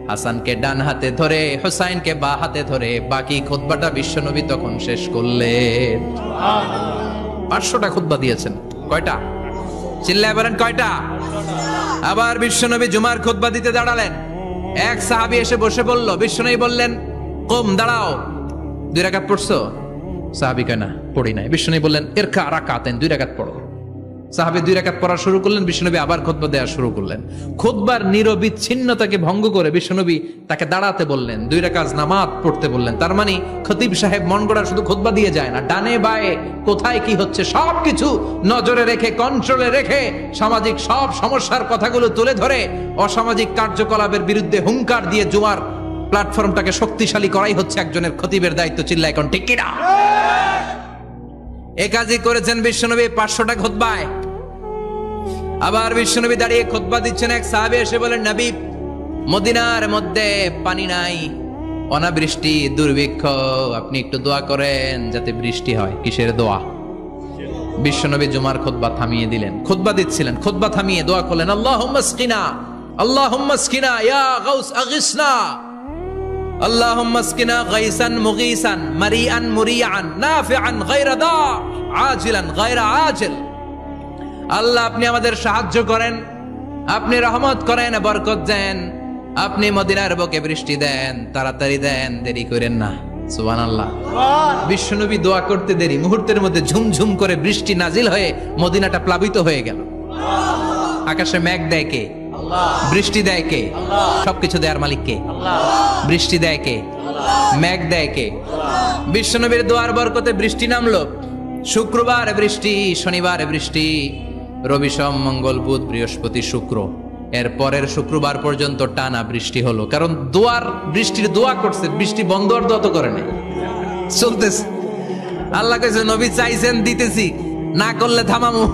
হাসানকে ডান হাতে ধরে, হুসাইনকে বাঁ হাতে ধরে বাকি খুতবাটা বিশ্বনবী তখন শেষ করলেন। 500টা খুতবা দিয়েছেন। কয়টা? চিল্লায় বলেন কয়টা? আবার বিশ্বনবী জুমার খুতবা দিতে দাঁড়ালেন, এক সাহাবী এসে বসে বলল, বিশ্বনবী বললেন কম, দাঁড়াও, 2 রাকাত পড়ছো? সাহাবী কয় না, পড়ি নাই। বিশ্বনবী বললেন ইরকা রাকাতান, 2 রাকাত পড়ো। সাহাবী 2 রাকাত পড়া শুরু করলেন, বিশ্বনবী আবার খুতবা দেওয়া শুরু করলেন। খুতবার নিরবিচ্ছিন্নতাকে ভঙ্গ করে বিশ্বনবী তাকে দাঁড়াতে বললেন, 2 রাকাত নামাজ পড়তে বললেন। তার মানে খতিব সাহেব মন গড়া শুধু খুতবা দিয়ে যায় না, ডানে বায়ে কোথায় কি হচ্ছে সবকিছু নজরে রেখে, কন্ট্রোলে রেখে, সামাজিক সব সমস্যার কথাগুলো তুলে ধরে অসামাজিক কার্যকলাপের বিরুদ্ধে হুঙ্কার দিয়ে জুমার প্ল্যাটফর্মটাকে শক্তিশালী করাই হচ্ছে একজনের খতিবের দায়িত্ব। চিল্লা এখন ঠিক কিনা? এ কাজই করেছেন বিশ্বনবী 500টা খুতবায়। আবার বিশ্বনবী দাঁড়িয়ে খুতবা দিচ্ছেন, এক সাহাবী এসে বলেন, নবী মদিনার মধ্যে পানি নাই, অনাবৃষ্টি, দুর্ভিক্ষ, আপনি একটু দোয়া করেন যাতে বৃষ্টি হয়। কিসের দোয়া? বিশ্বনবী জুমার খুতবা থামিয়ে দিলেন, খুতবা দিচ্ছিলেন, খুতবা থামিয়ে দোয়া করলেন, আল্লাহুম্মা আসকিনা, আল্লাহুম্মা আসকিনা ইয়া গাউস আগিসনা, আল্লাহুম্মা আসকিনা গাইসান মুগীসান মারিআন মুরিআন নাফিআন গায়রা দার আজিলান গায়রা আজিল। আল্লাহ আপনি আমাদের সাহায্য করেন, আপনি রহমত করেন, বরকত দেন, আপনি মদিনার বুকে বৃষ্টি দেন, তাড়াতাড়ি দেন, দেরি করেন না। সুবহানাল্লাহ। বিশ্বনবী দোয়া করতে দেরি, মুহূর্তের মধ্যে ঝুমঝুম করে বৃষ্টি নাজিল হয়ে মদিনাটা প্লাবিত হয়ে গেল। আকাশে মেঘ দেয় কে? বৃষ্টি দেয় কে? সবকিছু দেয়ার মালিক কে? বৃষ্টি দেয় কে? মেঘ দেয় কে? বিশ্বনবীর দোয়ার বরকতে বৃষ্টি নামলো। শুক্রবার বৃষ্টি, শনিবার বৃষ্টি, রবি সোম মঙ্গল বুধ বৃহস্পতি শুক্র, এর পরের শুক্রবার পর্যন্ত টানা বৃষ্টি হলো। কারণ বৃষ্টির দোয়া করছে, বৃষ্টি বন্ধ আর দোয়া তো করে নাই, চলতেছে। আল্লাহ কইছে নবী চাইছেন দিতেছি, না করলে থামামু।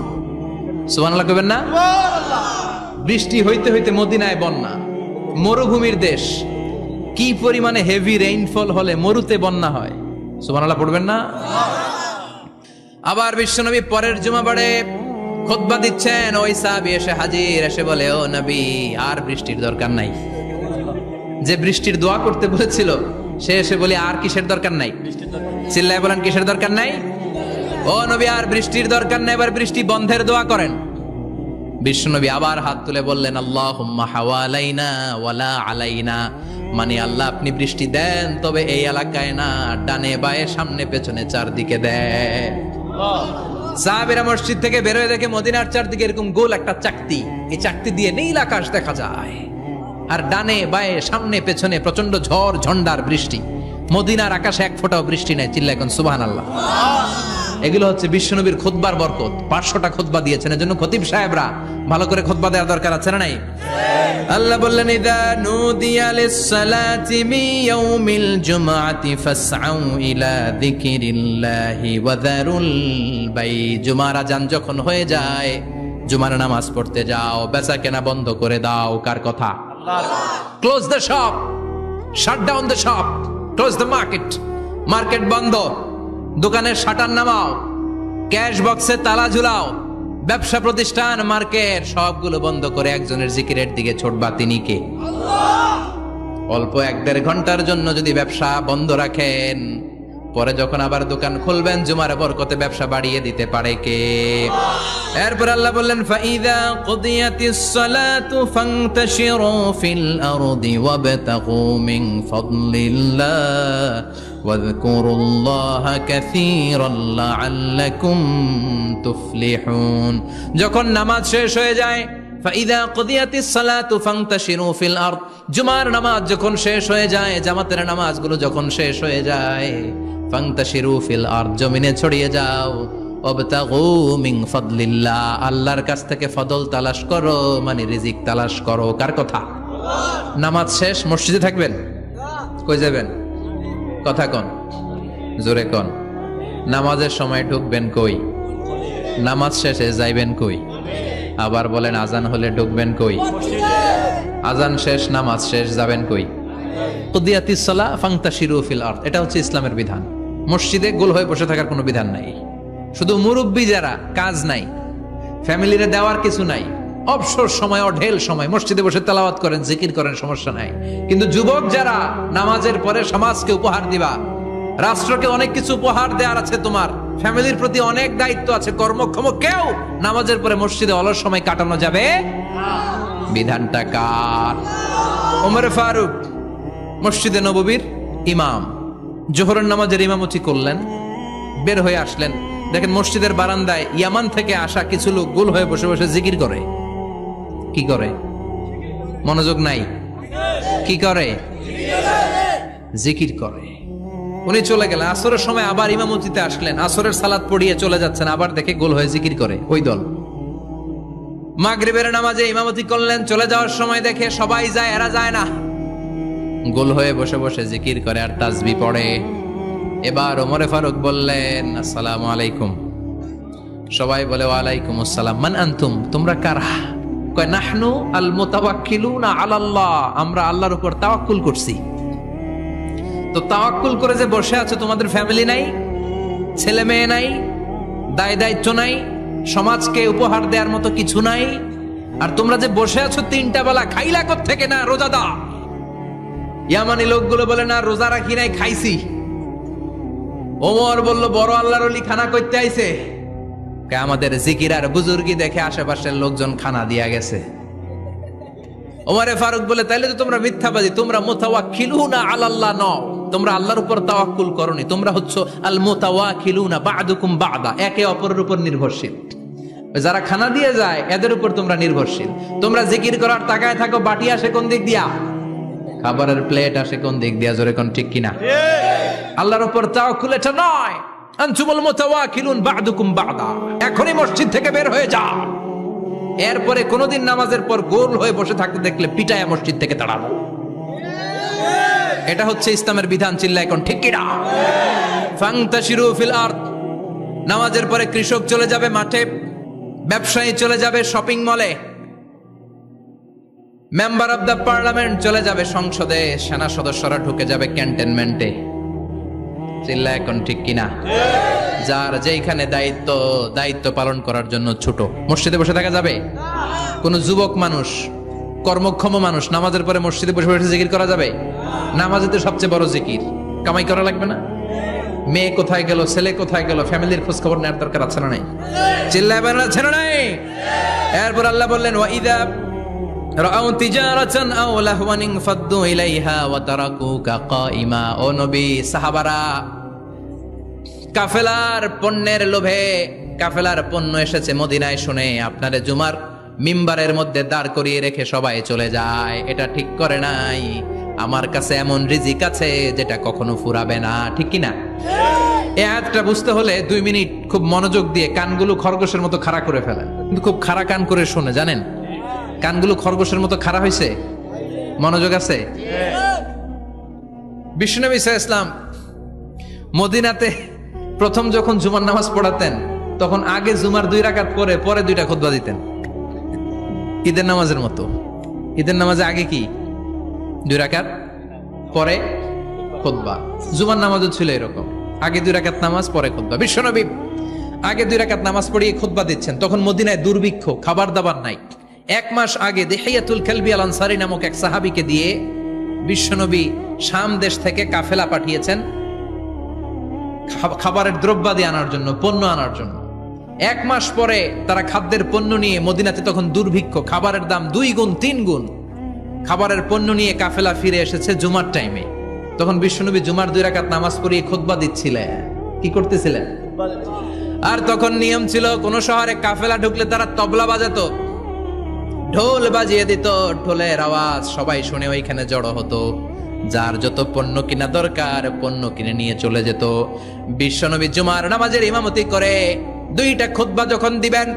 সুবহানাল্লাহ কইবেন না? বৃষ্টি হইতে হইতে মদিনায় বন্যা। মরুভূমির দেশ, কি পরিমাণে হেভি রেইনফল হলে মরুতে বন্যা হয়। সুবহানাল্লাহ পড়বেন না? আবার বিশ্বনবী পরের জুমাবারে খুতবা দিচ্ছেন, ওই সাহাবী এসে হাজির, এসে বলে, ও নবী আর বৃষ্টির দরকার নাই। যে বৃষ্টির দোয়া করতে বলেছিল সে এসে বলে আর কিসের দরকার নাই? চিল্লায় বলেন কিসের দরকার নাই? ও নবী আর বৃষ্টির দরকার নাই, এবার বৃষ্টি বন্ধের দোয়া করেন। বিশ্বনবী আবার হাত তুলে বললেন, আল্লাহুম্মা হাওয়ালাইনা ওয়ালা আলাইনা, মানে আল্লাহ আপনি বৃষ্টি দেন, তবে এই এলাকায় না, ডানে বায়ে সামনে পেছনে চারদিকে দেন। সাহাবীরা মসজিদ থেকে বের হয়ে দেখে মদিনার চারদিকে এরকম গোল একটা চাকতি, এই চাকতি দিয়ে নীল আকাশ দেখা যায়, আর ডানে বায়ে সামনে পেছনে প্রচন্ড ঝড় ঝন্ডার বৃষ্টি। মদিনার আকাশে এক ফোঁটাও বৃষ্টি নাই। চিল্লা এখন সুবহানাল্লাহ। এগুলো হচ্ছে বিশ্বনবীর খুতবার বরকত। 500টা খুতবা দিয়েছেন, এজন্য খতিব সাহেবরা ভালো করে খুতবা দেওয়ার দরকার আছে না নাই? আল্লাহ বললেন, ইদা নুদিয়া লিস-সালাতি মিন ইয়াউমিল জুমআতি ফাসআউ ইলা যিকিরিল্লাহি ওয়া যারুল বাই। জুমার আযান যখন হয়ে যায়, জুমার নামাজ পড়তে যাও, বেচাকেনা বন্ধ করে দাও। কার কথা? আল্লাহর। Close the shop, shut down the shop, close the market. Market বন্ধ, দোকানের শাটার নামাও, ক্যাশ বক্সে তালা ঝুলাও, ব্যবসা প্রতিষ্ঠান মার্কেট সবগুলো বন্ধ করে একজনের জিকিরের দিকে ছোটবা। তিনি কে? অল্প 1-1.5 ঘন্টার জন্য যদি ব্যবসা বন্ধ রাখেন, পরে যখন আবার দোকান খুলবেন জুমার বরকতে ব্যবসা বাড়িয়ে দিতে পারে কে? এরপর আল্লাহ বললেন, ফাইদা কুদিয়াতিস সালাতু ফান্তাশিরু ফিল আরদি ওয়াবতাগু মিন ফাদলিল্লাহ ওয়াযকুরুল্লাহা কাসীরান লাআল্লাকুম তুফলিহুন। যখন নামাজ শেষ হয়ে যায়, ফাইদা কুদিয়াতিস সালাতু ফান্তাশিরু ফিল আরদ, জুমার নামাজ যখন শেষ হয়ে যায়, জামাতের নামাজগুলো যখন শেষ হয়ে যায়, ফান্তাশিরু ফিল আরদ, জমিনে ছড়িয়ে যাও, ওয়াবতাগু মিন ফাদলিল্লাহ, আল্লাহর কাছ থেকে ফদল তালাশ করো, মানে রিজিক তালাশ করো। কার কথা? নামাজ শেষ মসজিদে থাকবেন? কই যাবেন? কথা কন, জোরে কন। নামাজের সময় ঢুকবেন কই? নামাজ শেষে যাইবেন কই? আবার বলেন, আজান হলে ঢুকবেন কই? আজান শেষ, নামাজ শেষ, যাবেন কই? কুদিয়াতিস সালাহ ফান্তাশিরু ফিল আরদ, এটা হচ্ছে ইসলামের বিধান। মসজিদে গোল হয়ে বসে থাকার কোনো বিধান নাই। শুধু মুরব্বী যারা, কাজ নাই, ফ্যামিলিরে দেওয়ার কিছু নাই, অবসর সময়, অঢেল সময় মসজিদে বসে তেলাওয়াত করেন, জিকির করেন, সমস্যা নাই। কিন্তু যুবক যারা, নামাজের পরে সমাজকে উপহার দিবা, রাষ্ট্রকে অনেক কিছু উপহার দেওয়ার আছে, তোমার ফ্যামিলির প্রতি অনেক দায়িত্ব আছে, কর্মক্ষম কেউ নামাজের পরে মসজিদে অলস সময় কাটানো যাবে? বিধানটা কার? ওমর ফারুক মসজিদে নববীর ইমাম, জোহরের নামাজের ইমামতি করলেন, বের হয়ে আসলেন, দেখেন মসজিদের বারান্দায় ইয়ামান থেকে আসা কিছু লোক গোল হয়ে বসে বসে জিকির করে। কি করে? মনোযোগ নাই। কি করে? জিকির করে। উনি চলে গেলেন, আসরের সময় আবার ইমামতিতে আসলেন, আসরের সালাত পড়িয়ে চলে যাচ্ছেন, আবার দেখে গোল হয়ে জিকির করে ওই দল। মাগরিবের নামাজে ইমামতি করলেন, চলে যাওয়ার সময় দেখে সবাই যায়, এরা যায় না, গোল হয়ে বসে বসে জিকির করে আর তাসবিহ পড়ে। এবার ওমর ফারুক বললেন, আসসালামু আলাইকুম। সবাই বলে, ওয়ালাইকুম আসসালাম। মান আনতুম, তোমরা কারা? কয়, নাহনু আল মুতাওয়াক্কিলুনা আলাল্লাহ, আমরা আল্লাহর উপর তাওয়াক্কুল করছি। তো তাওয়াক্কুল করে যে বসে আছো, তোমাদের ফ্যামিলি নাই, ছেলে মেয়ে নাই, দায় দায়িত্ব নাই, সমাজকে উপহার দেওয়ার মতো কিছু নাই, আর তোমরা যে বসে আছো 3টা বেলা, খাইলা কোত্থেকে? না রোজাদা। ইয়ামানি লোকগুলো বলে, না রোজা রাখি নাই, খাইছি। ওমর বলল, বড় আল্লাহর ওলি খানা করতে আইছে। আমাদের জিকির আর বুজুর্গি দেখে আশেপাশের লোকজন খানা দিয়া গেছে। ওমরে ফারুক বলে, তাইলে তো তোমরা মিথ্যাবাদী, তোমরা মুতাওয়াক্কিলুনা আলাল্লাহ নও, তোমরা আল্লাহর উপর তাওয়াক্কুল করনি, তোমরা হচ্ছে আল মুতাওয়াক্কিলুনা বা'দুকুম বা'দা, একে অপরের উপর নির্ভরশীল। যারা খানা দিয়ে যায় এদের উপর তোমরা নির্ভরশীল। তোমরা জিকির করার তাকায় থাকো, বাটি আসে কোন দিক দিয়া, খাবারের প্লেট আসে কোন দিক দিয়া, জোরে কোন ঠিক কিনা? আল্লাহর উপর তাওয়াক্কুল এটা নয়। আনতুমুল মুতাওয়াক্কিলুন বা'দুকুম বা'দা, এখনই মসজিদ থেকে বের হয়ে যাও। এরপরে কোনদিন নামাজের পর গোল হয়ে বসে থাকতে দেখলে পিটায়া মসজিদ থেকে তাড়াবো। এটা হচ্ছে ইসলামের বিধান। চিল্লা এখন ঠিক কিনা? ফান্তাশিরু ফিল আরদ, নামাজের পরে কৃষক চলে যাবে মাঠে, ব্যবসায়ী চলে যাবে শপিং মলে, মেম্বার অব দ্য পার্লামেন্ট চলে যাবে সংসদে, সেনা সদস্যরা ঢুকে যাবে ক্যান্টনমেন্টে। চিল্লা এখন ঠিক কিনা? যার যেখানে দায়িত্ব পালন করার জন্য ছোট, মসজিদে বসে থাকা যাবে? কোন যুবক মানুষ, কর্মক্ষম মানুষ নামাজের পরে মসজিদে বসে বসে জিকির করা যাবে? নামাজে তো সবচেয়ে বড় জিকির, কামাই করা লাগবে না? মেয়ে কোথায় গেল, ছেলে কোথায় গেল, ফ্যামিলির খোঁজ খবর নেওয়ার দরকার আছে না নাই? চিল্লায় বলেন আছে না নাই? এরপর আল্লাহ বললেন, ওয়া ইযা রাআউ তিজারাতান আও লাহওয়ান ফাদ্দু ইলাইহা ওয়া তারাকুকা কাইমা। ও নবী, সাহাবারা কাফেলার পণ্যের লোভে, কাফেলার পণ্য এসেছে মদিনায় শুনে আপনারে জুমার মিম্বারের মধ্যে দাঁড় করিয়ে রেখে সবাই চলে যায়। এটা ঠিক করে নাই। আমার কাছে এমন রিজিক আছে যেটা কখনো ফুরাবে না, ঠিক কিনা? এই আয়াতটা বুঝতে হলে 2 মিনিট খুব মনোযোগ দিয়ে কানগুলো খরগোশের মতো খাড়া করে ফেলেন, কিন্তু খুব খাড়া কান করে শুনে, জানেন কানগুলো খরগোশের মতো খাড়া হয়েছে? মনোযোগ আছে? বিশ্বনবী সাল্লাল্লাহু আলাইহি ওয়াসাল্লাম মদিনাতে প্রথম যখন জুমার নামাজ পড়াতেন, তখন আগে জুমার 2 রাকাত পরে 2টা খুতবা দিতেন, ঈদের নামাজের মতো। ঈদের নামাজে আগে কি 2 রাকাত, পরে খুতবা। জুমার নামাজও ছিল এরকম, আগে 2 রাকাত নামাজ, পরে খুতবা। বিশ্বনবী আগে 2 রাকাত নামাজ পড়িয়ে খুতবা দিচ্ছেন, তখন মদিনায় দুর্ভিক্ষ, খাবার দাবার নাই। 1 মাস আগে দিহিয়াতুল কালবি আল আনসারী নামক এক সাহাবীকে দিয়ে বিশ্বনবী শাম দেশ থেকে কাফেলা পাঠিয়েছেন খাবারের দ্রব্যাদি আনার জন্য, পণ্য আনার জন্য। 1 মাস পরে তারা খাদ্যের পণ্য নিয়ে, মদিনাতে তখন দুর্ভিক্ষ, খাবারের দাম 2 গুণ 3 গুণ, খাবারের পণ্য নিয়ে কাফেলা ফিরে এসেছে জুমার টাইমে। তখন বিশ্বনবী জুমার 2 রাকাত নামাজ পড়িয়ে খুতবা দিচ্ছিলেন। কি করতেছিলেন? আর তখন নিয়ম ছিল, কোন শহরে কাফেলা ঢুকলে তারা তবলা বাজাতো, ঢোল বাজিয়ে দিত, ঢোলের আওয়াজ সবাই শুনে ওইখানে জড়ো হতো। যার যত পণ্য কিনা দরকার পণ্য কিনে নিয়ে চলে যেত। বিশ্বনবী জুমার নামাজের ইমামতি করে 2টা খুতবা যখন দিবেন,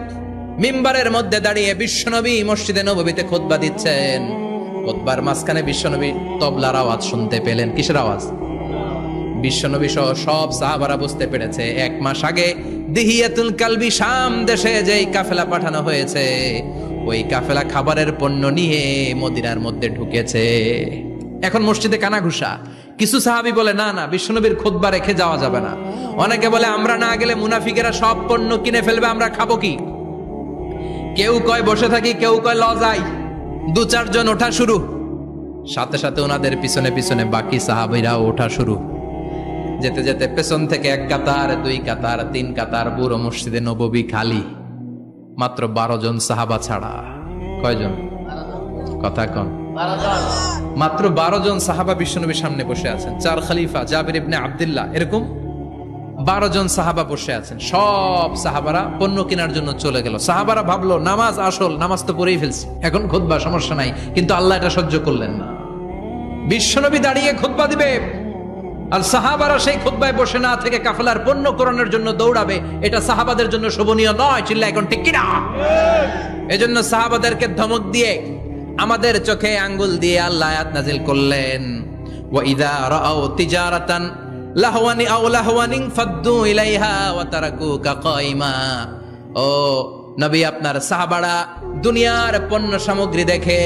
মিম্বারের মধ্যে দাঁড়িয়ে বিশ্বনবী মসজিদে নববীতে খুতবা দিচ্ছেন। খুতবার মাঝখানে বিশ্বনবী তবলার আওয়াজ শুনতে পেলেন। কিসের আওয়াজ? বিশ্বনবী সহ সব সাহাবারা বুঝতে পেরেছে 1 মাস আগে দিহিয়াতুল কালবি শাম দেশে যেই কাফেলা পাঠানো হয়েছে, ওই কাফেলা খাবারের পণ্য নিয়ে মদিনার মধ্যে ঢুকেছে। এখন মসজিদে কানাঘুষা। কিছু সাহাবী বলে, না না, বিশ্বনবীর খুতবা রেখে যাওয়া যাবে না। অনেকে বলে, আমরা না গেলে মুনাফিকেরা সব পণ্য কিনে ফেলবে, আমরা খাবো কি? কেউ কয় বসে থাকি, কেউ কয় ল যাই। 2-4 জন ওঠা শুরু, সাথে সাথে ওনাদের পিছনে পিছনে বাকি সাহাবীরা ওঠা শুরু। যেতে যেতে পেছন থেকে 1 কাতার, 2 কাতার, 3 কাতার, পুরো মসজিদে নববী খালি, মাত্র 12 জন সাহাবা ছাড়া। কয়জন? কথা কন। মাত্র 12 জন সাহাবা বিশ্বনবীর সামনে বসে আছেন। 4 খলিফা, জাবির ইবনে আব্দুল্লাহ, এরকম 12 জন সাহাবা বসে আছেন। সব সাহাবারা পণ্য কেনার জন্য চলে গেল। সাহাবারা ভাবলো, নামাজ আসল, নামাজ তো পড়েই ফেলছি, এখন খুতবা, সমস্যা নাই। কিন্তু আল্লাহ এটা সহ্য করলেন না। বিশ্বনবী দাঁড়িয়ে খুতবা দিবে, আর সাহাবারা সেই খুতবায় বসে না থেকে কাফেলার পণ্য কোরআনের জন্য দৌড়াবে। এটা সাহাবাদের জন্য শোভনীয় নয়। চিল্লা এখন ঠিক কিনা? এজন্য সাহাবাদেরকে ধমক দিয়ে, আমাদের চোখে আঙ্গুল দিয়ে আল্লাহ আয়াত নাজিল করলেন, ওয়া ইযা রাআউ তিজারাতান লাহওয়ানি আও লাহওয়ানিন ফাদ্দু ইলাইহা ওয়া তারাকুকা কাইমা। ও নবী, আপনার সাহাবারা দুনিয়ার পণ্য সামগ্রী দেখে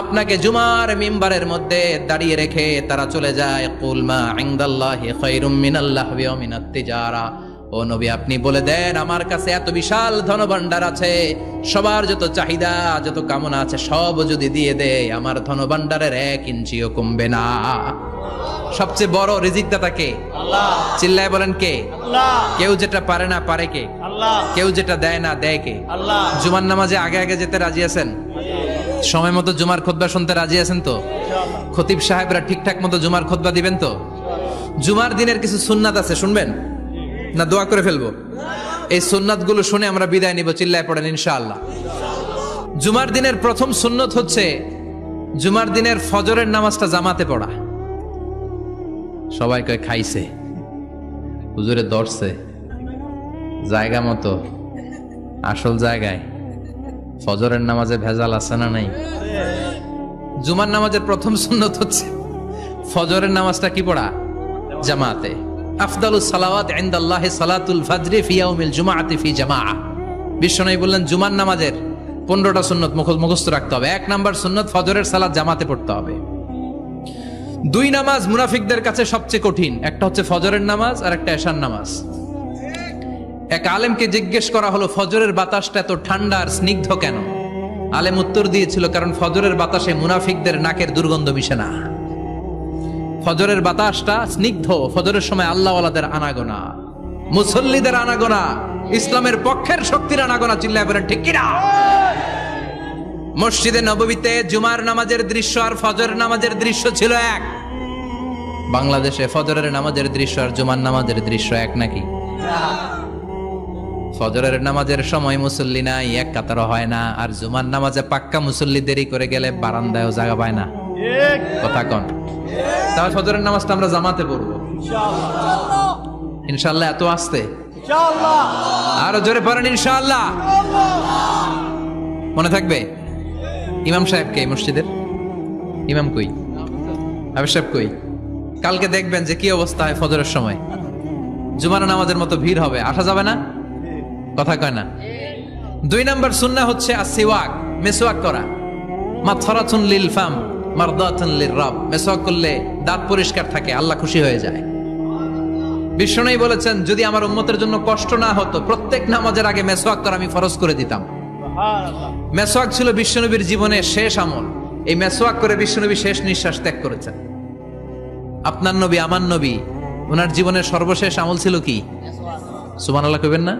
আপনাকে জুমার মিম্বারের মধ্যে দাঁড়িয়ে রেখে তারা চলে যায়। কুল মা ইনদাল্লাহি খায়রুম মিনাল লাহবি ওয়া মিনাত তিজারা। ও নবী, আপনি বলে দেন, আমার কাছে এত বিশাল ধনভাণ্ডার আছে, সবার যত চাহিদা, যত কামনা আছে সব যদি দিয়ে দেয়, আমার ধনভাণ্ডারের 1 ইঞ্চিও কমবে না। সবচেয়ে বড় রিজিকদাতা কে? আল্লাহ। চিল্লায় বলেন কে? আল্লাহ। কেউ যেটা পারে না পারে কে? আল্লাহ। কেউ যেটা দেয় না দেয় কে? আল্লাহ। জুমার নামাজে আগে আগে যেতে রাজি আছেন? সময় মতো জুমার খুতবা শুনতে রাজি আছেন তো? খতিব সাহেবরা ঠিকঠাক মতো জুমার খুতবা দিবেন তো? জুমার দিনের কিছু সুন্নাত আছে, শুনবেন না দোয়া করে ফেলবো? এই সুন্নাত গুলো শুনে আমরা বিদায় নিব, চিল্লায় পড়েন ইনশাআল্লাহ। জুমার দিনের প্রথম সুন্নত হচ্ছে জুমার দিনের ফজরের নামাজটা জামাতে পড়া। সবাই কয় খাইছে, হুজুরে দর্শে জায়গা মতো, আসল জায়গায় ফজরের নামাজে ভেজাল আছে না নাই? জুমার নামাজের প্রথম সুন্নত হচ্ছে ফজরের নামাজটা কি পড়া? জামাতে। আফদালুস সালাওয়াত ইনদাল্লাহি সালাতুল ফাজরি ফি ইয়াউমিল জুমআতি ফি জামাআ। বিশ্বনবী বললেন জুমার নামাজের 15টা সুন্নত মুখস্থ রাখতে হবে। 1 নাম্বার সুন্নত ফজরের সালাত জামাতে পড়তে হবে। 2 নামাজ মুনাফিকদের কাছে সবচেয়ে কঠিন, একটা হচ্ছে ফজরের নামাজ আর একটা এশার নামাজ। এক আলেমকে জিজ্ঞেস করা হলো ফজরের বাতাসটা এত ঠান্ডা আর স্নিগ্ধ কেন? আলেম উত্তর দিয়েছিল কারণ ফজরের বাতাসে মুনাফিকদের নাকের দুর্গন্ধ মিশে না। ফজরের বাতাসটা স্নিগ্ধ, ফজরের সময় আল্লাহওয়ালাদের আনাগোনা, মুসল্লিদের আনাগোনা, ইসলামের পক্ষের শক্তির আনাগোনা, চিল্লায় বলেন ঠিক কিনা? মসজিদে নববীতে জুমার নামাজের দৃশ্য আর ফজরের নামাজের দৃশ্য ছিল এক। বাংলাদেশে ফজরের নামাজের দৃশ্য আর জুমার নামাজের দৃশ্য এক নাকি? ফজরের নামাজের সময় মুসল্লি নাই, এক কাতার হয় না, আর জুমার নামাজে পাক্কা মুসল্লি দেরি করে গেলে বারান্দায়ও জায়গা পায় না। কথা কন? তাহলে ফজরের নামাজটা আমরা জামাতে পড়বো ইনশাআল্লাহ। এত আসতে আরো জোরে পড়েন ইনশাআল্লাহ। মনে থাকবে? ইমাম সাহেব কে মসজিদের? ইমাম কই? হাফেজ সাহেব কই? কালকে দেখবেন যে কি অবস্থা হয় ফজরের সময়। জুমার নামাজের মতো ভিড় হবে, আসা যাবে না। কথা কয় না? 2 নাম্বার সুন্নাহ হচ্ছে আসওয়াক, মেসওয়াক করা। মাথরাতুন লিল ফাম মারদাতুন লিররাব। মেসওয়াক করলে দাঁত পরিষ্কার থাকে, আল্লাহ খুশি হয়ে যায়। বিশ্বনবী বলেছেন যদি আমার উম্মতের জন্য কষ্ট না হতো প্রত্যেক নামাজের আগে মেসওয়াক করা আমি ফরজ করে দিতাম। মেসওয়াক ছিল বিশ্বনবীর জীবনের শেষ আমল। এই মেসওয়াক করে বিশ্বনবী শেষ নিঃশ্বাস ত্যাগ করেছেন। আপনার নবী, আমার নবী, ওনার জীবনের সর্বশেষ আমল ছিল কি? সুবহানাল্লাহ কইবেন না?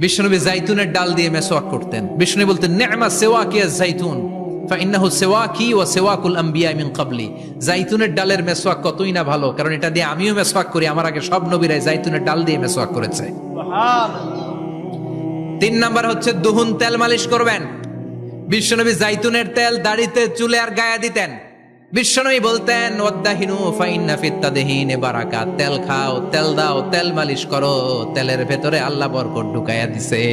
বিশ্বনবী জাইতুনের ডাল দিয়ে মেসওয়াক করতেন। বিশ্বনবী বলতেন নি'মা সিওয়াকিয়া জাইতুন ফাইন্নাহু সিওয়াকি ওয়া সিওয়াকুল আম্বিয়া মিন ক্বাবলি। জাইতুনের ডালের মেসওয়াক কতই না ভালো, কারণ এটা দিয়ে আমিও মেসওয়াক করি, আমার আগে সব নবীরাই জাইতুনের ডাল দিয়ে মেসওয়াক করেছে। সুবহানাল্লাহ। 3 নাম্বার হচ্ছে দুহুন, তেল মালিশ করবেন। বিশ্বনবী জাইতুনের তেল দাড়িতে, চুলে আর গায়ে দিতেন। বিশ্বনবী বলতেন ওয়াদাহিনু ফাইন্না ফিত তাদহিনে বারাকাত। তেল খাও, তেল দাও, তেল মালিশ করো, তেলের ভেতরে আল্লাহ বরকত ঢুকাইয়া দিছে।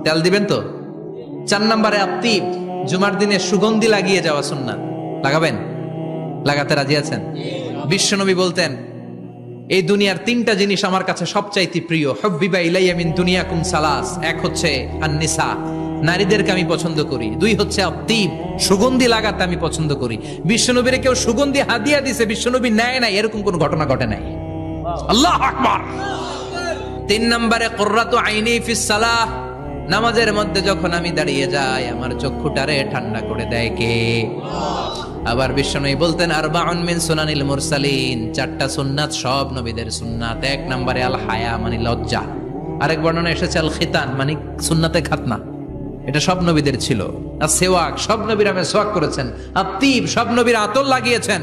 তেল দিবেন তো? 4 নম্বরে আত্তিব, জুমার দিনে সুগন্ধি লাগিয়ে যাওয়া সুন্নাত। লাগাবেন? লাগাতে রাজি আছেন? বিশ্বনবী বলতেন এই দুনিয়ার 3টা জিনিস আমার কাছে সবচাইতে প্রিয়। হুব্বিবা ইলাইয়া মিন দুনিয়াকুম সালাস। 1 হচ্ছে আন-নিসা, নারীদেরকে আমি পছন্দ করি। 2 হচ্ছে আত্তিব, সুগন্ধি লাগাতে আমি পছন্দ করি। বিশ্বনবীরে কেউ সুগন্ধি হাদিয়া দিছে, বিশ্বনবী নেয় নাই, এরকম কোন ঘটনা ঘটে নাই। আল্লাহু আকবার। 3 নম্বরে কুররাতু আইনি ফিস সালাহ। নামাজের মধ্যে যখন আমি দাঁড়িয়ে যাই আমার চক্ষুটারে ঠান্ডা করে দেয় কে? আবার বিশ্বনবী বলতেন আরবাউন মিন সুনানিল মুরসালিন। 4টা সুন্নাত সব নবীদের সুন্নাত। 1 নম্বরে আল হায়া মানে লজ্জা। আরেক বর্ণনা এসেছে আল খিতান মানে সুন্নাতে খাতনা, এটা সব নবীদের ছিল। আর সেওয়াক, সব নবীরা মেসওয়াক করেছেন। আত্তিব, সব নবীরা আতর লাগিয়েছেন।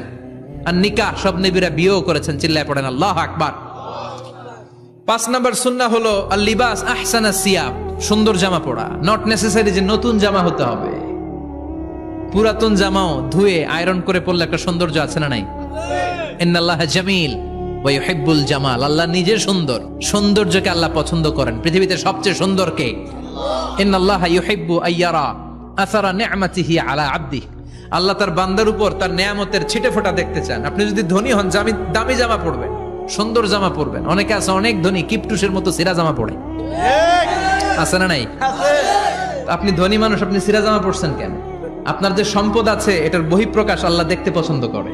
আর নিকাহ, সব নবীরা বিয়েও করেছেন। চিল্লায় পড়েন আল্লাহু আকবার। 5 নম্বর সুন্নাহ হলো আল লিবাস আহসানা সিয়াব, সুন্দর জামা পরা। নট নেসেসারি যে নতুন জামা হতে হবে, পুরাতন জামাও ধুয়ে আয়রন করে পরলে একটা সৌন্দর্য আছে না নাই? ইন্নাল্লাহা জামিল ওয়া ইউহিব্বুল জামাল। আল্লাহ নিজে সুন্দর, সৌন্দর্যকে আল্লাহ পছন্দ করেন। পৃথিবীতে সবচেয়ে সুন্দর কে? ইন্নাল্লাহা ইউহিব্বু আইয়ারা আসারা নি'মাতিহি আলা আবদি। আল্লাহ তার বান্দার উপর তার নেয়ামতের ছিটে ফোঁটা দেখতে চান। আপনি যদি ধনী হন, দামি জামা পরবেন, সুন্দর জামা পরবেন। অনেকে আছে অনেক ধনী, কিপটুসের মতো সিরা জামা পরে, আছে না নাই? আপনি ধনী মানুষ, আপনি সিরা জামা পরছেন কেন? আপনার যে সম্পদ আছে এটার বহিঃপ্রকাশ আল্লাহ দেখতে পছন্দ করে।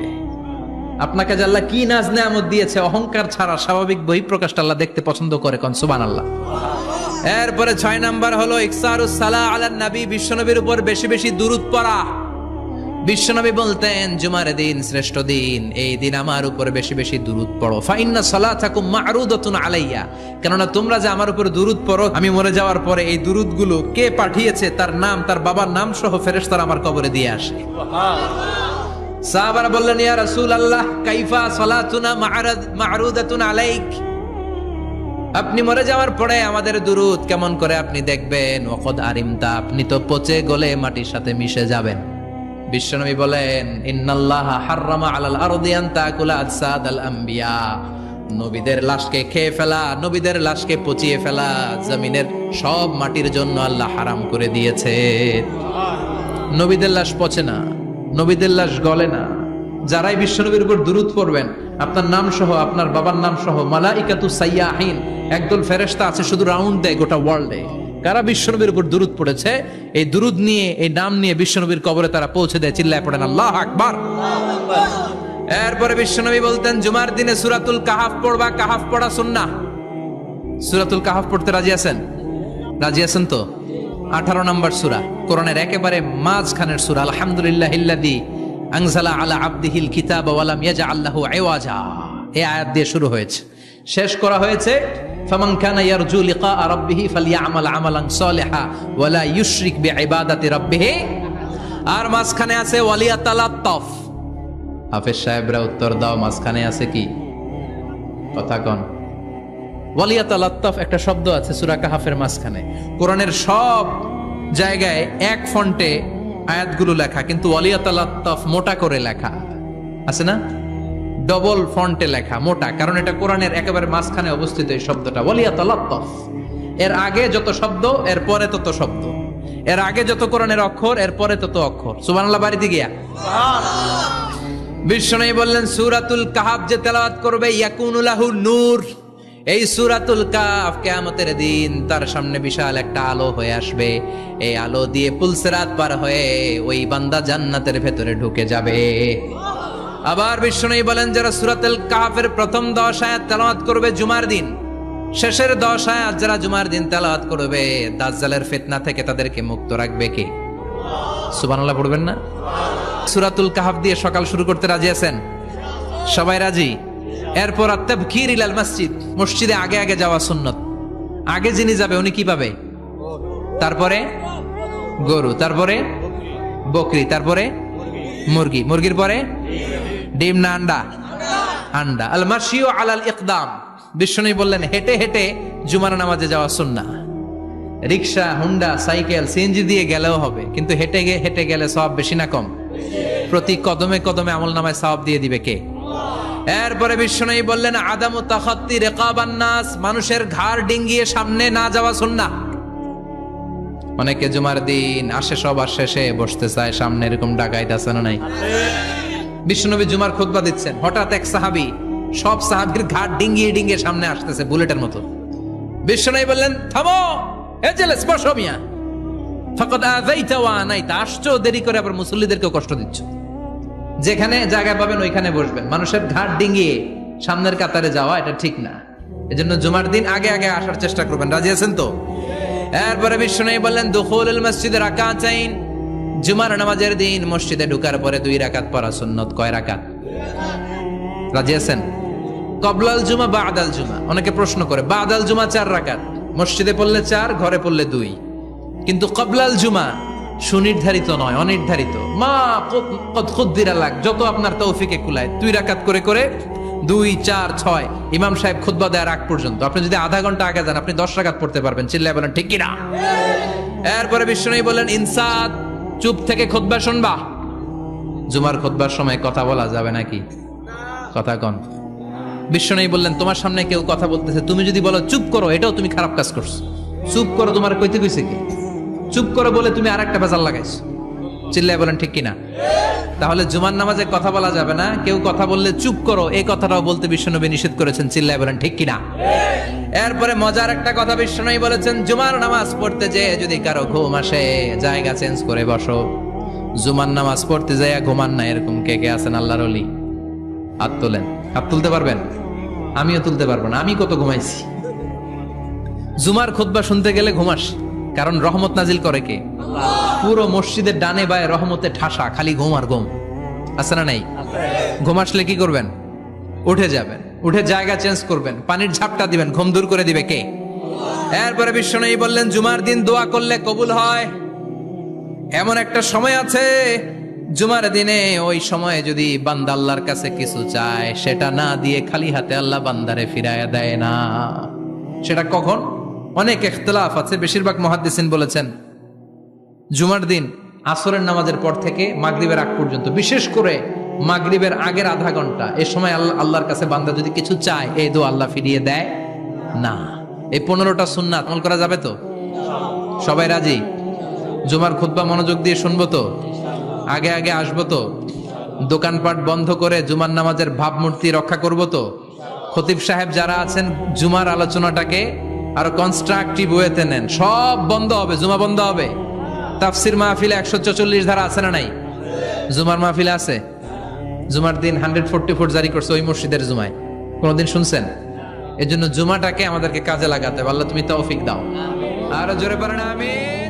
আপনাকে যে আল্লাহ কি নাজ নেয়ামত দিয়েছে, অহংকার ছাড়া স্বাভাবিক বহিঃপ্রকাশটা আল্লাহ দেখতে পছন্দ করে। কোন সুবহানাল্লাহ। এরপরে 6 নাম্বার হলো ইকসারুস সালাহ আলান নবী, বিশ্বনবীর উপর বেশি বেশি দুরূদ পড়া। বিশ্বনবী বলতেন জুমার দিন শ্রেষ্ঠ দিন, এই দিন আমার উপর বেশি বেশি দুরূদ পড়ো। ফাইন্না সালাতাকুম মা'রুদাতুন আলাইয়া, কেননা তোমরা যে আমার উপর দুরূদ পড়ো, আমি মরে যাওয়ার পরে এই দুরূদগুলো কে পাঠিয়েছে তার নাম, তার বাবার নাম সহ ফেরেশতারা আমার কবরে দিয়ে আসে। সাহাবারা বললেন, ইয়া রাসূলুল্লাহ কাইফা সালাতুনা মা'রুদাতুন আলাইক, আপনি মরে যাওয়ার পরে আমাদের দুরূদ কেমন করে আপনি দেখবেন? ওয়াকাদ আরিমতা, আপনি তো পচে গলে মাটির সাথে মিশে যাবেন। বিশ্বনবী বলেন, ইন্নাল্লাহা হাররামা আলাল আরদি আন তাকুলা আজসাদাল আম্বিয়া, নবীদের লাশকে খেয়ে ফেলা, নবীদের লাশকে পচিয়ে ফেলা জমিনের সব মাটির জন্য আল্লাহ হারাম করে দিয়েছে। নবীদের লাশ পচে না, নবীদের লাশ গলে না। যারাই বিশ্বনবীর উপর দুরূদ পড়বেন, আপনার নাম সহ, আপনার বাবার নাম সহ, মালাইকাতু সাইয়াহিন, একদল ফেরেশতা আছে শুধু রাউন্ড দেয় গোটা ওয়ার্ল্ডে। কারা বিশ্বনবীর উপর দুরূদ পড়েছে, এই দুরূদ নিয়ে, এই নাম নিয়ে বিশ্বনবীর কবরে তারা পৌঁছে দেয়। চিল্লায় পড়েন আল্লাহু আকবার। এরপরে বিশ্বনবী বলতেন, জুমার দিনে সূরাতুল কাহাফ পড়বা, কাহাফ পড়া সুন্নাহ। সূরাতুল কাহাফ পড়তে রাজি আছেন? রাজি আছেন তো? 18 নম্বর সূরা, কোরআনের একেবারে মাঝখানের সূরা। আলহামদুলিল্লাহিল্লাযী আনজালা আলা আবদিহিল কিতাবা ওয়া লাম ইয়াজআল লাহু ইওয়াজা, এই আয়াত দিয়ে শুরু হয়েছে, শেষ করা হয়েছে ফামান কানা ইয়ারজু লিকা রাব্বিহি ফালইআমাল আমালান সালিহা ওয়া লা ইউশরিক বিইবাদাতি রাব্বিহি। আর মাঝখানে আছে ওয়ালিয়াতালাত্তাফ। হাফেজ সাহেবরা উত্তর দাও, মাঝখানে আছে কি? কথা কন। ওয়ালিয়াতালাত্তাফ একটা শব্দ আছে সূরা কাহাফের মাঝখানে। কোরআনের সব জায়গায় এক ফন্টে আয়াতগুলো লেখা, কিন্তু ওয়ালিয়াতালাত্তাফ মোটা করে লেখা আছে না? ডবল ফন্টে লেখা, মোটা, কারণ এটা কোরআনের একেবারে মাঝখানে অবস্থিত এই শব্দটা ওয়ালিয়াতালাত্তাফ। এর আগে যত শব্দ, এর পরে তত শব্দ, এর আগে যত কোরআনের অক্ষর, এর পরে তত অক্ষর। সুবহানাল্লাহ বাড়িতে গিয়া বিশ্বনবী বললেন, সূরাতুল কাহাফ যে তেলাওয়াত করবে ইয়াকুনু লাহু নূর, এই সূরাতুল কাহাফ কিয়ামতের দিন তার সামনে বিশাল একটা আলো হয়ে আসবে। এই আলো দিয়ে পুলসিরাত পার হয়ে ওই বান্দা জান্নাতের ভেতরে ঢুকে যাবে। আবার বিশ্বনবী বলেন, যারা সূরাতুল কাহাফের প্রথম 10 আয়াত তেলাওয়াত করবে জুমার দিন, শেষের 10 আয়াত যারা জুমার দিন তেলাওয়াত করবে, দাজ্জালের ফিতনা থেকে তাদেরকে মুক্ত রাখবে কে? সুবহানাল্লাহ পড়বেন না? সূরাতুল কাহাফ দিয়ে সকাল শুরু করতে রাজি আছেন? সবাই রাজি? এরপর আত-তাবকির ইলাল মসজিদ, মসজিদে আগে আগে যাওয়া সুন্নাত। আগে যিনি যাবে উনি কি পাবে? তারপরে গরু, তারপরে বকরি, তারপরে মুরগি, মুরগির পরে ডিম না আন্ডা? আন্ডা। আল মাশিউ আলাল ইকদাম, বিশ্বনবী বললেন হেঁটে হেঁটে জুমার নামাজে যাওয়া সুন্নাহ। রিকশা, হুন্ডা, সাইকেল, সিএনজি দিয়ে গেলেও হবে, কিন্তু হেঁটে হেঁটে গেলে সওয়াব বেশি না কম? প্রতি কদমে কদমে আমলনামায় সওয়াব দিয়ে দিবে কে? এরপরে বিশ্বনবী বললেন, আদামু তাখাত্তি রিকাবান নাস, মানুষের ঘাড় ডিঙ্গিয়ে সামনে না যাওয়া সুন্নাহ। অনেকে জুমার দিন আসে, সবার শেষে বসতে চায় সামনে, এরকম ডাকাইত আছে না নাই? বিশ্বনবী জুমার খুতবা দিচ্ছেন, হঠাৎ এক সাহাবী সব সাহাবীর ঘাড় ডিঙ্গিয়ে ডিঙ্গিয়ে সামনে আসতেছে বুলেটের মতো। বিশ্বনবী বললেন, থামো, এজেলে স্পর্শ মিয়া, ফাকাদ আযাইতা ওয়া আনাইতা, আসছো দেরি করে আবার মুসল্লিদেরকে কষ্ট দিচ্ছ। যেখানে জায়গা পাবেন ওইখানে বসবেন, মানুষের ঘাড় ডিঙ্গিয়ে সামনের কাতারে যাওয়া এটা ঠিক না। এজন্য জুমার দিন আগে আগে আসার চেষ্টা করবেন। রাজি আছেন তো? এরপরে বিশ্বনবী বললেন, দুখুলুল মসজিদে রাকাতাইন, জুমার নামাজের দিন মসজিদে ঢোকার পরে 2 রাকাত পড়া সুন্নাত। কয় রাকাত? রাজি আছেন? কবলাল জুমা বাদাল জুমা। অনেকে প্রশ্ন করে, বাদাল জুমা 4 রাকাত, মসজিদে পড়লে 4, ঘরে পড়লে 2, কিন্তু কবলাল জুমা সুনির্ধারিত নয়, অনির্ধারিত। মা কদ খুদ্দিরা লাক, যত আপনার তৌফিকে কুলায় 2 রাকাত করে করে 2, 4, 6 ইমাম সাহেব খুতবা দেওয়ার আগ পর্যন্ত। আপনি যদি আধা ঘন্টা আগে যান, আপনি 10 রাকাত পড়তে পারবেন। চিল্লায় বলেন ঠিক কিনা? এরপরে বিশ্বনবী বললেন, ইনসাত, চুপ থেকে খুতবা শুনবা। জুমার খুতবার সময় কথা বলা যাবে নাকি? কথা কন। বিশ্বনবী বললেন, তোমার সামনে কেউ কথা বলতেছে, তুমি যদি বলো চুপ করো, এটাও তুমি খারাপ কাজ করছো। চুপ করো তোমার কইতে কইছে কি? চুপ করো বলে তুমি আরেকটা ভেজাল লাগাইছো। চিল্লায় বলেন ঠিক কিনা? তাহলে জুমার নামাজে কথা বলা যাবে না, কেউ কথা বললে চুপ করো এই কথাটাও বলতে বিশ্বনবী নিষেধ করেছেন। চিল্লায় বলেন ঠিক কিনা? এরপরে মজার একটা কথা বিশ্বনবী বলেছেন, জুমার নামাজ পড়তে যে যদি কারো ঘুম আসে, জায়গা চেঞ্জ করে বসো। জুমার নামাজ পড়তে যাইয়া ঘুমান না, এরকম কে কে আছেন আল্লাহর ওলি? হাত তোলেন। হাত তুলতে পারবেন? আমিও তুলতে পারবো না, আমি কত ঘুমাইছি। জুমার খুতবা শুনতে গেলে ঘুমাস, কারণ রহমত নাজিল করে কে? পুরো মসজিদের ডানে বায়ে রহমতে ঠাসা, খালি ঘুম আর ঘুম। আছে না নাই? ঘুম আসলে কি করবেন? উঠে যাবেন, উঠে জায়গা চেঞ্জ করবেন, পানির ঝাপটা দিবেন, ঘুম দূর করে দিবে কে? এরপরে বিশ্বনবী বললেন জুমার দিন দোয়া করলে কবুল হয়। এমন একটা সময় আছে জুমার দিনে, ওই সময়ে যদি বান্দা আল্লাহর কাছে কিছু চায়, সেটা না দিয়ে খালি হাতে আল্লাহ বান্দারে ফিরাইয়া দেয় না। সেটা কখন? অনেক ইখতিলাফ আছে, বেশিরভাগ মুহাদ্দিসিন বলেছেন জুমার দিন আসরের নামাজের পর থেকে মাগরিবের আগ পর্যন্ত, বিশেষ করে মাগরিবের আগের আধা ঘন্টা, এই সময় আল্লাহর কাছে বান্দা যদি কিছু চায়, এই দোয়া আল্লাহ ফিরিয়ে দেয় না। এই 15টা সুন্নাত আমল করা যাবে তো? সবাই রাজি? জুমার খুতবা মনোযোগ দিয়ে শুনবো তো? আগে আগে আসবো তো? দোকানপাট বন্ধ করে জুমার নামাজের ভাবমূর্তি রক্ষা করবো তো? খতিব সাহেব যারা আছেন, জুমার আলোচনাটাকে আরো কনস্ট্রাকটিভ ওয়েতে নেন। সব বন্ধ হবে, জুমা বন্ধ হবে। তাফসির মাহফিলে 144 ধারা আছে না নাই? জুমার মাহফিলে আছে। জুমার দিন 144 জারি করছে ওই মসজিদের জুমায়, কোনদিন শুনছেন? এই জন্য জুমাটাকে আমাদেরকে কাজে লাগাতে হবে। আল্লাহ তুমি তৌফিক দাও। আরো জোরে পারেন আমিন।